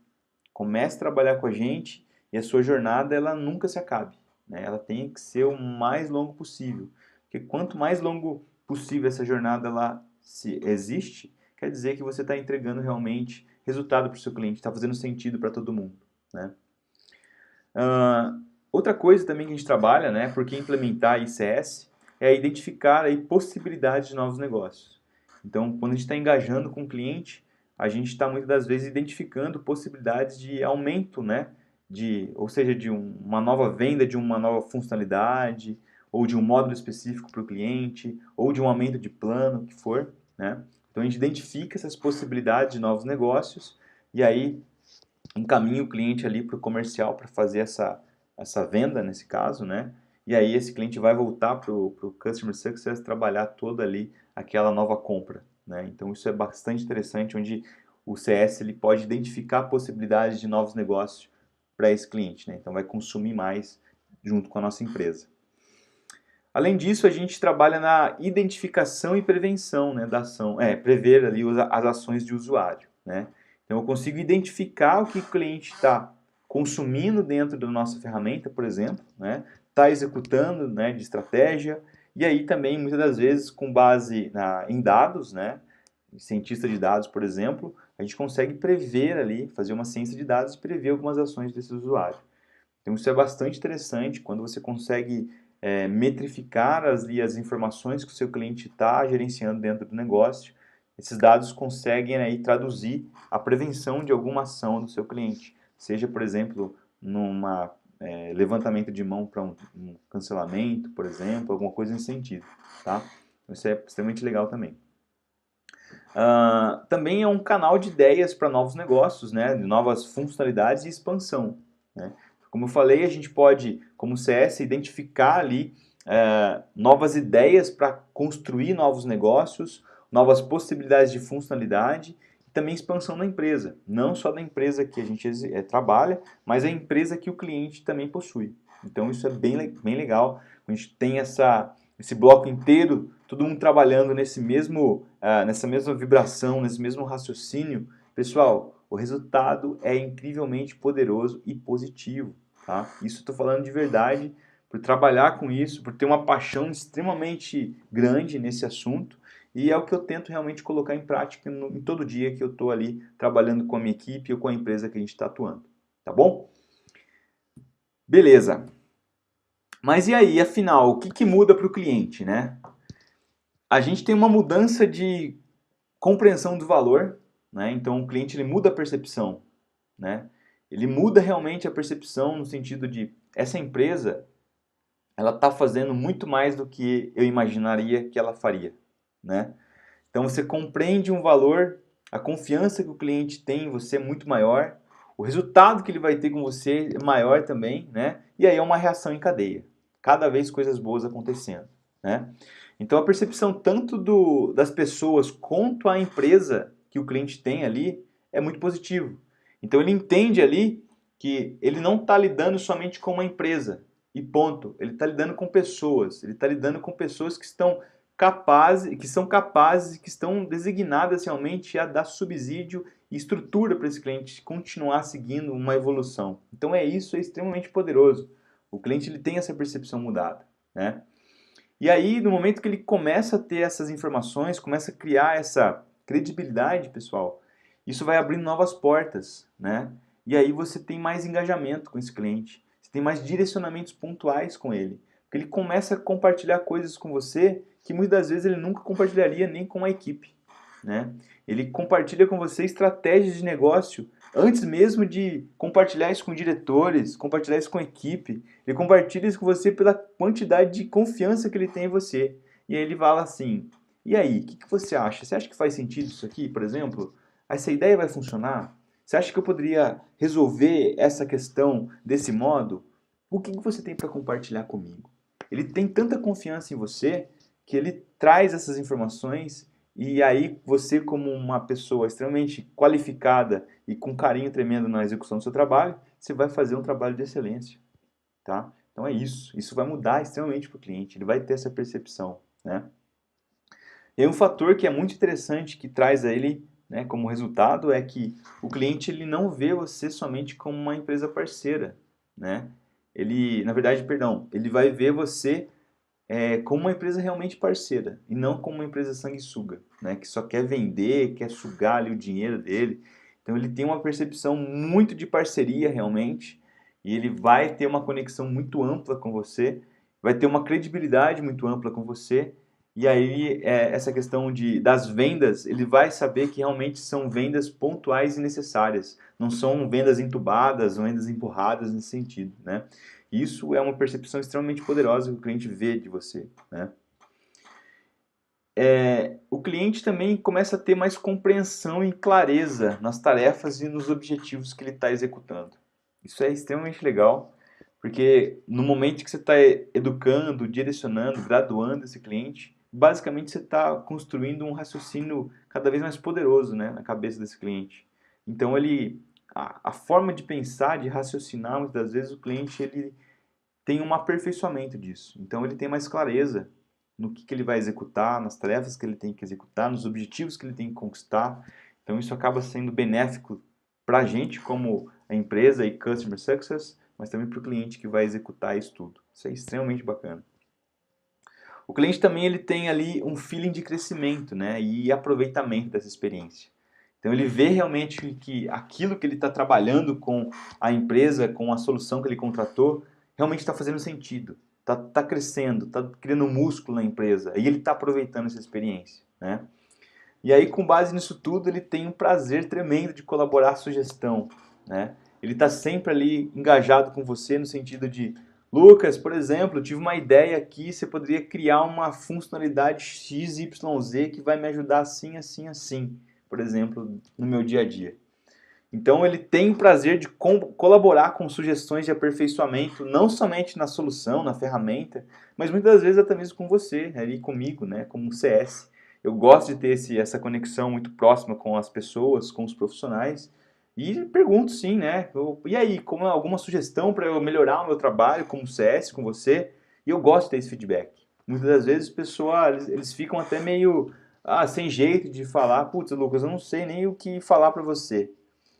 comece a trabalhar com a gente e a sua jornada ela nunca se acabe, né? Ela tem que ser o mais longo possível. Porque quanto mais longo possível essa jornada ela se existe, quer dizer que você está entregando realmente resultado para o seu cliente, está fazendo sentido para todo mundo, né? Outra coisa também que a gente trabalha, né, porque implementar ICS é identificar aí possibilidades de novos negócios. Então, quando a gente está engajando com o cliente, a gente está muitas das vezes identificando possibilidades de aumento, né, ou seja, de uma nova venda de uma nova funcionalidade, ou de um módulo específico para o cliente, ou de um aumento de plano, o que for, né? Então, a gente identifica essas possibilidades de novos negócios e aí encaminha o cliente ali para o comercial para fazer essa venda, nesse caso, né? E aí esse cliente vai voltar para o Customer Success trabalhar toda ali aquela nova compra, né? Então isso é bastante interessante, onde o CS ele pode identificar possibilidades de novos negócios para esse cliente, né? Então vai consumir mais junto com a nossa empresa. Além disso, a gente trabalha na identificação e prevenção, né, da ação, prever ali as ações de usuário, né? Então eu consigo identificar o que o cliente está consumindo dentro da nossa ferramenta, por exemplo, né? Está executando, né, de estratégia, e aí também muitas das vezes com base em dados, né? Cientista de dados, por exemplo, a gente consegue prever ali, fazer uma ciência de dados e prever algumas ações desse usuário. Então isso é bastante interessante quando você consegue metrificar as informações que o seu cliente está gerenciando dentro do negócio. Esses dados conseguem aí traduzir a prevenção de alguma ação do seu cliente. Seja, por exemplo, numa levantamento de mão para um cancelamento, por exemplo, alguma coisa nesse sentido, tá? Isso é extremamente legal também. Também é um canal de ideias para novos negócios, né? De novas funcionalidades e expansão, né? Como eu falei, a gente pode, como CS, identificar ali novas ideias para construir novos negócios, novas possibilidades de funcionalidade e também expansão da empresa. Não só da empresa que a gente trabalha, mas a empresa que o cliente também possui. Então isso é bem legal. A gente tem esse bloco inteiro, todo mundo trabalhando nessa mesma vibração, nesse mesmo raciocínio. Pessoal, o resultado é incrivelmente poderoso e positivo. Tá? Isso eu estou falando de verdade, por trabalhar com isso, por ter uma paixão extremamente grande nesse assunto, e é o que eu tento realmente colocar em prática em todo dia que eu estou ali trabalhando com a minha equipe ou com a empresa que a gente está atuando. Tá bom? Beleza. Mas e aí, afinal, o que muda para o cliente, né? A gente tem uma mudança de compreensão do valor, né? Então o cliente ele muda a percepção, né? Ele muda realmente a percepção no sentido de essa empresa ela está fazendo muito mais do que eu imaginaria que ela faria, né? Então você compreende um valor, a confiança que o cliente tem em você é muito maior, o resultado que ele vai ter com você é maior também, né? E aí é uma reação em cadeia, cada vez coisas boas acontecendo, né? Então a percepção tanto das pessoas quanto a empresa que o cliente tem ali é muito positivo. Então ele entende ali que ele não está lidando somente com uma empresa e ponto. Ele está lidando com pessoas. Ele está lidando com pessoas que estão capazes, que estão designadas realmente a dar subsídio e estrutura para esse cliente continuar seguindo uma evolução. Então isso é extremamente poderoso. O cliente ele tem essa percepção mudada, né? E aí, no momento que ele começa a ter essas informações, começa a criar essa credibilidade, pessoal, isso vai abrindo novas portas, né? E aí você tem mais engajamento com esse cliente, você tem mais direcionamentos pontuais com ele, porque ele começa a compartilhar coisas com você que muitas vezes ele nunca compartilharia nem com a equipe, né? Ele compartilha com você estratégias de negócio antes mesmo de compartilhar isso com diretores, compartilhar isso com a equipe. Ele compartilha isso com você pela quantidade de confiança que ele tem em você. E aí ele fala assim, e aí, o que você acha? Você acha que faz sentido isso aqui, por exemplo? Essa ideia vai funcionar? Você acha que eu poderia resolver essa questão desse modo? O que você tem para compartilhar comigo? Ele tem tanta confiança em você que ele traz essas informações e aí você, como uma pessoa extremamente qualificada e com carinho tremendo na execução do seu trabalho, você vai fazer um trabalho de excelência, tá? Então é isso. Isso vai mudar extremamente para o cliente. Ele vai ter essa percepção, né? E aí um fator que é muito interessante que traz a ele, né, como resultado é que o cliente ele não vê você somente como uma empresa parceira, né? Ele, na verdade, perdão, ele vai ver você como uma empresa realmente parceira e não como uma empresa sanguessuga, né, que só quer vender, quer sugar ali o dinheiro dele. Então ele tem uma percepção muito de parceria realmente e ele vai ter uma conexão muito ampla com você, vai ter uma credibilidade muito ampla com você e aí essa questão das vendas, ele vai saber que realmente são vendas pontuais e necessárias, não são vendas entubadas, vendas empurradas nesse sentido, né? Isso é uma percepção extremamente poderosa que o cliente vê de você, né? O cliente também começa a ter mais compreensão e clareza nas tarefas e nos objetivos que ele está executando. Isso é extremamente legal, porque no momento que você está educando, direcionando, graduando esse cliente, basicamente você está construindo um raciocínio cada vez mais poderoso, né, na cabeça desse cliente. Então a forma de pensar, de raciocinar, muitas das vezes o cliente ele tem um aperfeiçoamento disso. Então ele tem mais clareza no que ele vai executar, nas tarefas que ele tem que executar, nos objetivos que ele tem que conquistar. Então isso acaba sendo benéfico para a gente como a empresa e Customer Success, mas também para o cliente que vai executar isso tudo. Isso é extremamente bacana. O cliente também ele tem ali um feeling de crescimento, né, e aproveitamento dessa experiência. Então ele vê realmente que aquilo que ele está trabalhando com a empresa, com a solução que ele contratou, realmente está fazendo sentido, está crescendo, está criando músculo na empresa e ele está aproveitando essa experiência, né? E aí com base nisso tudo ele tem um prazer tremendo de colaborar a sugestão, né? ele está sempre ali engajado com você no sentido de, Lucas, por exemplo, eu tive uma ideia aqui, você poderia criar uma funcionalidade XYZ que vai me ajudar assim, assim, assim, por exemplo, no meu dia a dia. Então ele tem o prazer de colaborar com sugestões de aperfeiçoamento, não somente na solução, na ferramenta, mas muitas vezes até mesmo com você, ali comigo, né, como CS. Eu gosto de ter essa conexão muito próxima com as pessoas, com os profissionais, e pergunto sim, né, e aí, como alguma sugestão para eu melhorar o meu trabalho como CS com você? E eu gosto de ter esse feedback. Muitas das vezes o pessoal, eles ficam até meio sem jeito de falar, putz, Lucas, eu não sei nem o que falar para você,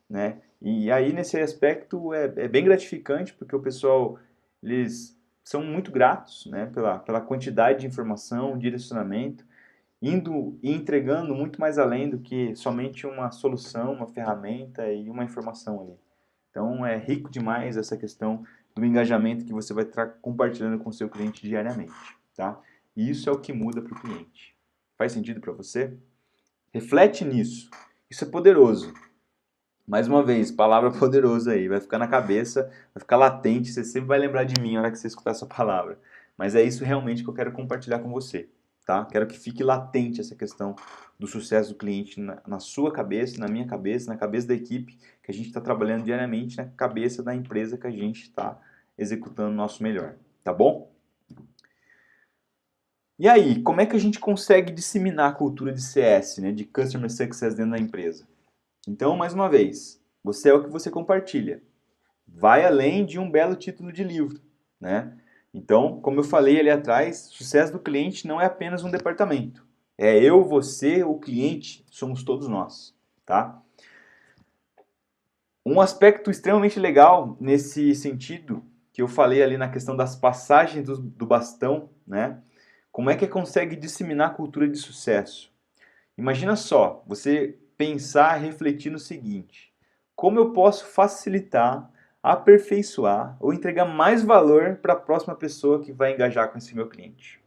né? E aí nesse aspecto é bem gratificante porque o pessoal eles são muito gratos, né, pela quantidade de informação, direcionamento, indo e entregando muito mais além do que somente uma solução, uma ferramenta e uma informação ali. Então é rico demais essa questão do engajamento que você vai estar compartilhando com o seu cliente diariamente, tá? E isso é o que muda para o cliente. Faz sentido para você? Reflete nisso. Isso é poderoso. Mais uma vez, palavra poderosa aí, vai ficar na cabeça, vai ficar latente, você sempre vai lembrar de mim na hora que você escutar essa palavra. Mas é isso realmente que eu quero compartilhar com você, tá? Quero que fique latente essa questão do sucesso do cliente na sua cabeça, na minha cabeça, na cabeça da equipe que a gente está trabalhando diariamente, na cabeça da empresa que a gente está executando o nosso melhor, tá bom? E aí, como é que a gente consegue disseminar a cultura de CS, né, de Customer Success dentro da empresa? Então, mais uma vez, você é o que você compartilha. Vai além de um belo título de livro, né? Então, como eu falei ali atrás, sucesso do cliente não é apenas um departamento. É eu, você, o cliente, somos todos nós, tá? Um aspecto extremamente legal nesse sentido, que eu falei ali na questão das passagens do bastão, né? Como é que consegue disseminar a cultura de sucesso? Imagina só, você pensar e refletir no seguinte: como eu posso facilitar, aperfeiçoar ou entregar mais valor para a próxima pessoa que vai engajar com esse meu cliente?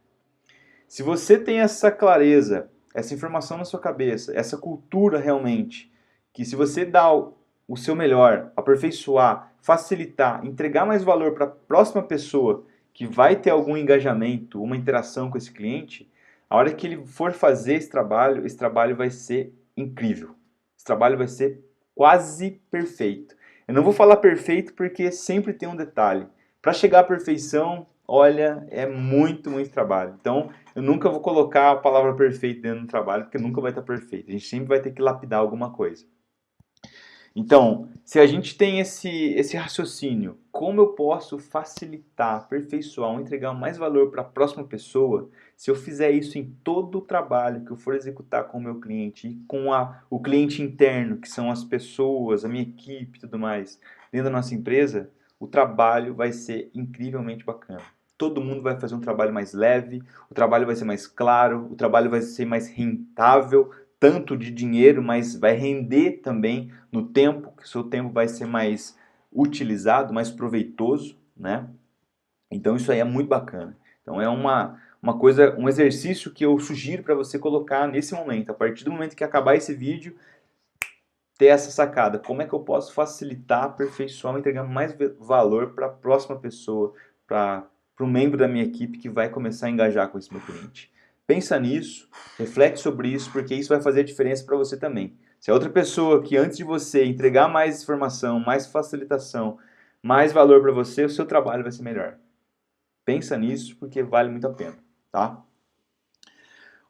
Se você tem essa clareza, essa informação na sua cabeça, essa cultura realmente, que se você dá o seu melhor, aperfeiçoar, facilitar, entregar mais valor para a próxima pessoa que vai ter algum engajamento, uma interação com esse cliente, a hora que ele for fazer esse trabalho vai ser incrível. Esse trabalho vai ser quase perfeito. Eu não vou falar perfeito porque sempre tem um detalhe. Para chegar à perfeição, olha, é muito, muito trabalho. Então, eu nunca vou colocar a palavra perfeito dentro do trabalho, porque nunca vai estar perfeito. A gente sempre vai ter que lapidar alguma coisa. Então, se a gente tem esse raciocínio, como eu posso facilitar, aperfeiçoar ou entregar mais valor para a próxima pessoa, se eu fizer isso em todo o trabalho que eu for executar com o meu cliente e com o cliente interno, que são as pessoas, a minha equipe e tudo mais, dentro da nossa empresa, o trabalho vai ser incrivelmente bacana. Todo mundo vai fazer um trabalho mais leve, o trabalho vai ser mais claro, o trabalho vai ser mais rentável, tanto de dinheiro, mas vai render também no tempo, que o seu tempo vai ser mais utilizado, mais proveitoso, né? Então isso aí é muito bacana. Então é uma coisa, um exercício que eu sugiro para você colocar nesse momento. A partir do momento que acabar esse vídeo, ter essa sacada. Como é que eu posso facilitar, aperfeiçoar, entregar mais valor para a próxima pessoa, para o membro da minha equipe que vai começar a engajar com esse meu cliente. Pensa nisso, reflete sobre isso, porque isso vai fazer a diferença para você também. Se a outra pessoa que antes de você entregar mais informação, mais facilitação, mais valor para você, o seu trabalho vai ser melhor. Pensa nisso, porque vale muito a pena, tá?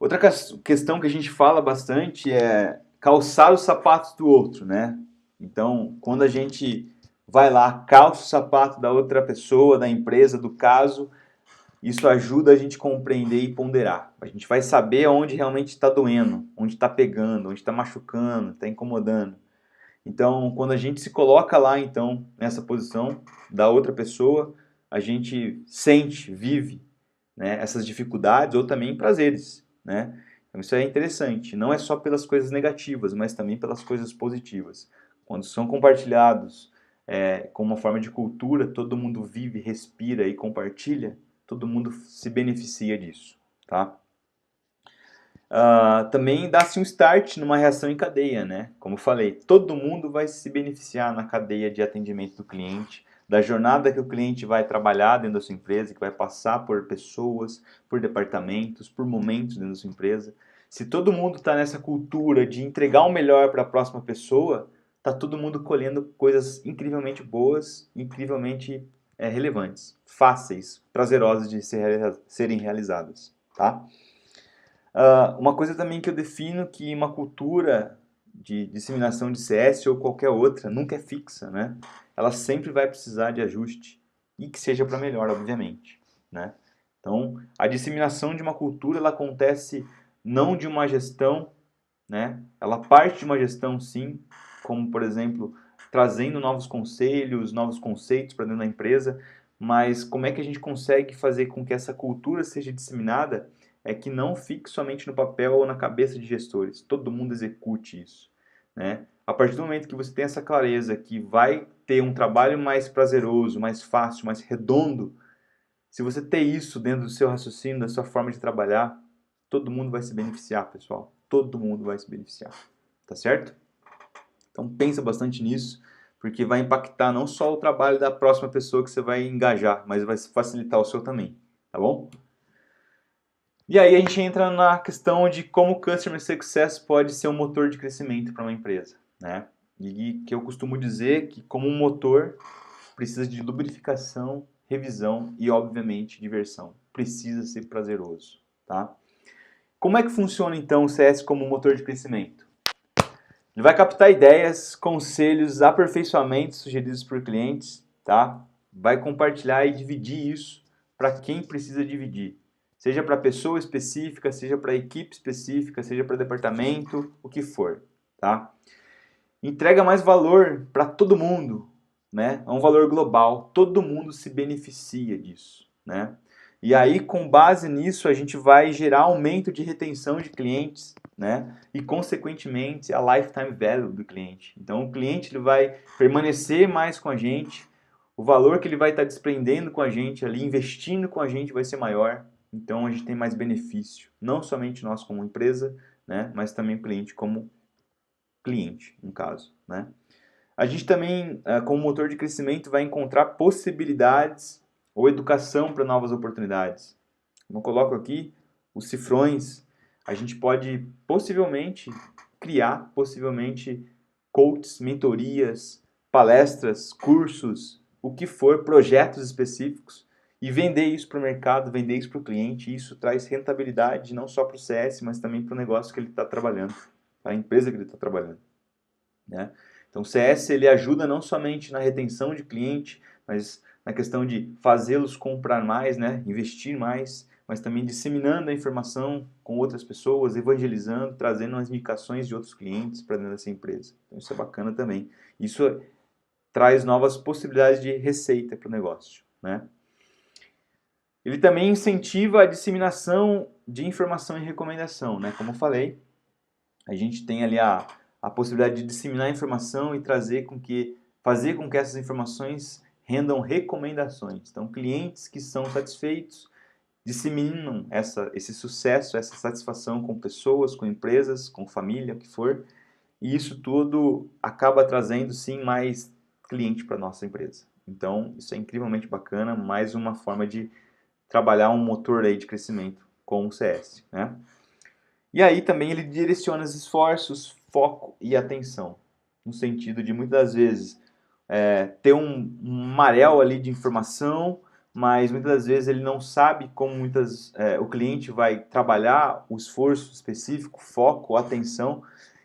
Outra questão que a gente fala bastante é calçar os sapatos do outro, né? Então, quando a gente vai lá, calça o sapato da outra pessoa, da empresa, do caso, isso ajuda a gente a compreender e ponderar. A gente vai saber onde realmente está doendo, onde está pegando, onde está machucando, está incomodando. Então, quando a gente se coloca lá, então, nessa posição da outra pessoa, a gente sente, vive, né, essas dificuldades ou também prazeres, né? Então, isso é interessante. Não é só pelas coisas negativas, mas também pelas coisas positivas. Quando são compartilhados como uma forma de cultura, todo mundo vive, respira e compartilha, todo mundo se beneficia disso, tá? também dá-se um start numa reação em cadeia, né? Como eu falei, todo mundo vai se beneficiar na cadeia de atendimento do cliente, da jornada que o cliente vai trabalhar dentro da sua empresa, que vai passar por pessoas, por departamentos, por momentos dentro da sua empresa. Se todo mundo está nessa cultura de entregar o melhor para a próxima pessoa, está todo mundo colhendo coisas incrivelmente boas, incrivelmente relevantes, fáceis, prazerosas de serem realizadas, tá? Uma coisa também que eu defino que uma cultura de disseminação de CS ou qualquer outra nunca é fixa, né? Ela sempre vai precisar de ajuste e que seja para melhor, obviamente, né? Então, a disseminação de uma cultura ela acontece não de uma gestão, né? Ela parte de uma gestão, sim, como por exemplo trazendo novos conselhos, novos conceitos para dentro da empresa, mas como é que a gente consegue fazer com que essa cultura seja disseminada? É que não fique somente no papel ou na cabeça de gestores, todo mundo execute isso, né? A partir do momento que você tem essa clareza que vai ter um trabalho mais prazeroso, mais fácil, mais redondo, se você ter isso dentro do seu raciocínio, da sua forma de trabalhar, todo mundo vai se beneficiar, pessoal. Todo mundo vai se beneficiar, tá certo? Então pensa bastante nisso, porque vai impactar não só o trabalho da próxima pessoa que você vai engajar, mas vai facilitar o seu também, tá bom? E aí a gente entra na questão de como o Customer Success pode ser um motor de crescimento para uma empresa, né? E que eu costumo dizer que como um motor precisa de lubrificação, revisão e obviamente diversão. Precisa ser prazeroso, tá? Como é que funciona então o CS como um motor de crescimento? Ele vai captar ideias, conselhos, aperfeiçoamentos sugeridos por clientes, tá? Vai compartilhar e dividir isso para quem precisa dividir. Seja para pessoa específica, seja para equipe específica, seja para departamento, o que for, tá? Entrega mais valor para todo mundo, né? É um valor global, todo mundo se beneficia disso, né? E aí, com base nisso, a gente vai gerar aumento de retenção de clientes, né? E, consequentemente, a lifetime value do cliente. Então, o cliente ele vai permanecer mais com a gente, o valor que ele vai estar desprendendo com a gente ali, investindo com a gente vai ser maior. Então, a gente tem mais benefício, não somente nós como empresa, né? Mas também o cliente como cliente, no caso, né? A gente também, como motor de crescimento, vai encontrar possibilidades ou educação para novas oportunidades. Como eu coloco aqui, os cifrões, a gente pode possivelmente criar, coaches, mentorias, palestras, cursos, o que for, projetos específicos e vender isso para o mercado, vender isso para o cliente. E isso traz rentabilidade não só para o CS, mas também para o negócio que ele está trabalhando, para a empresa que ele está trabalhando, né? Então o CS ele ajuda não somente na retenção de cliente, mas na questão de fazê-los comprar mais, né? Investir mais, mas também disseminando a informação com outras pessoas, evangelizando, trazendo as indicações de outros clientes para dentro dessa empresa. Então isso é bacana também. Isso traz novas possibilidades de receita para o negócio, né? Ele também incentiva a disseminação de informação e recomendação, né? Como eu falei, a gente tem ali a possibilidade de disseminar informação e fazer com que essas informações rendam recomendações. Então, clientes que são satisfeitos disseminam esse sucesso, essa satisfação com pessoas, com empresas, com família, o que for. E isso tudo acaba trazendo, sim, mais cliente para a nossa empresa. Então, isso é incrivelmente bacana, mais uma forma de trabalhar um motor aí de crescimento com o CS, né? E aí também ele direciona os esforços, foco e atenção, no sentido de muitas vezes ter um maré ali de informação, mas muitas das vezes ele não sabe como o cliente vai trabalhar o esforço específico, foco, atenção,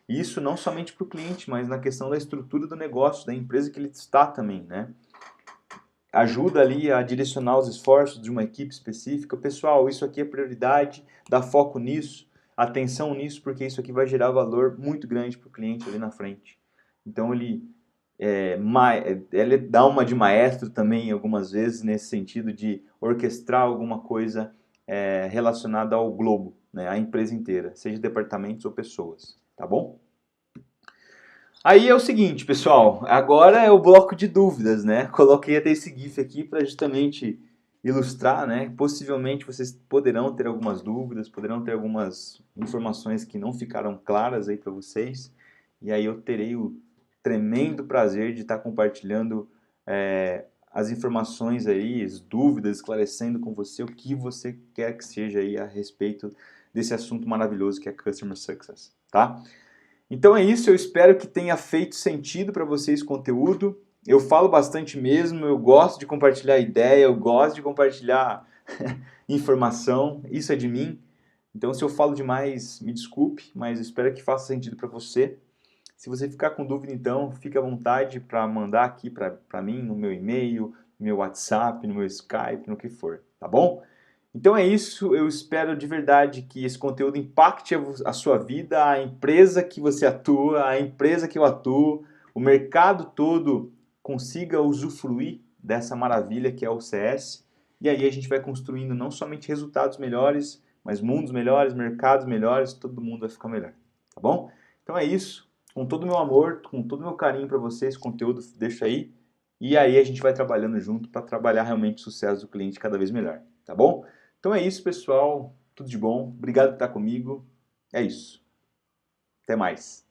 e isso não somente para o cliente, mas na questão da estrutura do negócio, da empresa que ele está também, né? Ajuda ali a direcionar os esforços de uma equipe específica. Pessoal, isso aqui é prioridade, dá foco nisso, atenção nisso, porque isso aqui vai gerar valor muito grande para o cliente ali na frente. Então ele dá uma de maestro também algumas vezes nesse sentido de orquestrar alguma coisa relacionada ao globo, né, à empresa inteira, seja departamentos ou pessoas, tá bom? Aí é o seguinte, pessoal, agora é o bloco de dúvidas, né? Coloquei até esse GIF aqui para justamente ilustrar, né? Possivelmente vocês poderão ter algumas dúvidas, poderão ter algumas informações que não ficaram claras aí para vocês, e aí eu terei o tremendo prazer de estar compartilhando as informações aí, as dúvidas, esclarecendo com você o que você quer que seja aí a respeito desse assunto maravilhoso que é Customer Success, tá? Então é isso, eu espero que tenha feito sentido para vocês o conteúdo. Eu falo bastante mesmo, eu gosto de compartilhar ideia, eu gosto de compartilhar informação, isso é de mim. Então se eu falo demais, me desculpe, mas espero que faça sentido para você. Se você ficar com dúvida, então, fique à vontade para mandar aqui para mim, no meu e-mail, no meu WhatsApp, no meu Skype, no que for, tá bom? Então é isso, eu espero de verdade que esse conteúdo impacte a sua vida, a empresa que você atua, a empresa que eu atuo, o mercado todo consiga usufruir dessa maravilha que é o CS. E aí a gente vai construindo não somente resultados melhores, mas mundos melhores, mercados melhores, todo mundo vai ficar melhor, tá bom? Então é isso, com todo o meu amor, com todo o meu carinho para vocês, conteúdo deixa aí. E aí a gente vai trabalhando junto para trabalhar realmente o sucesso do cliente cada vez melhor, tá bom? Então é isso, pessoal. Tudo de bom. Obrigado por estar comigo. É isso. Até mais.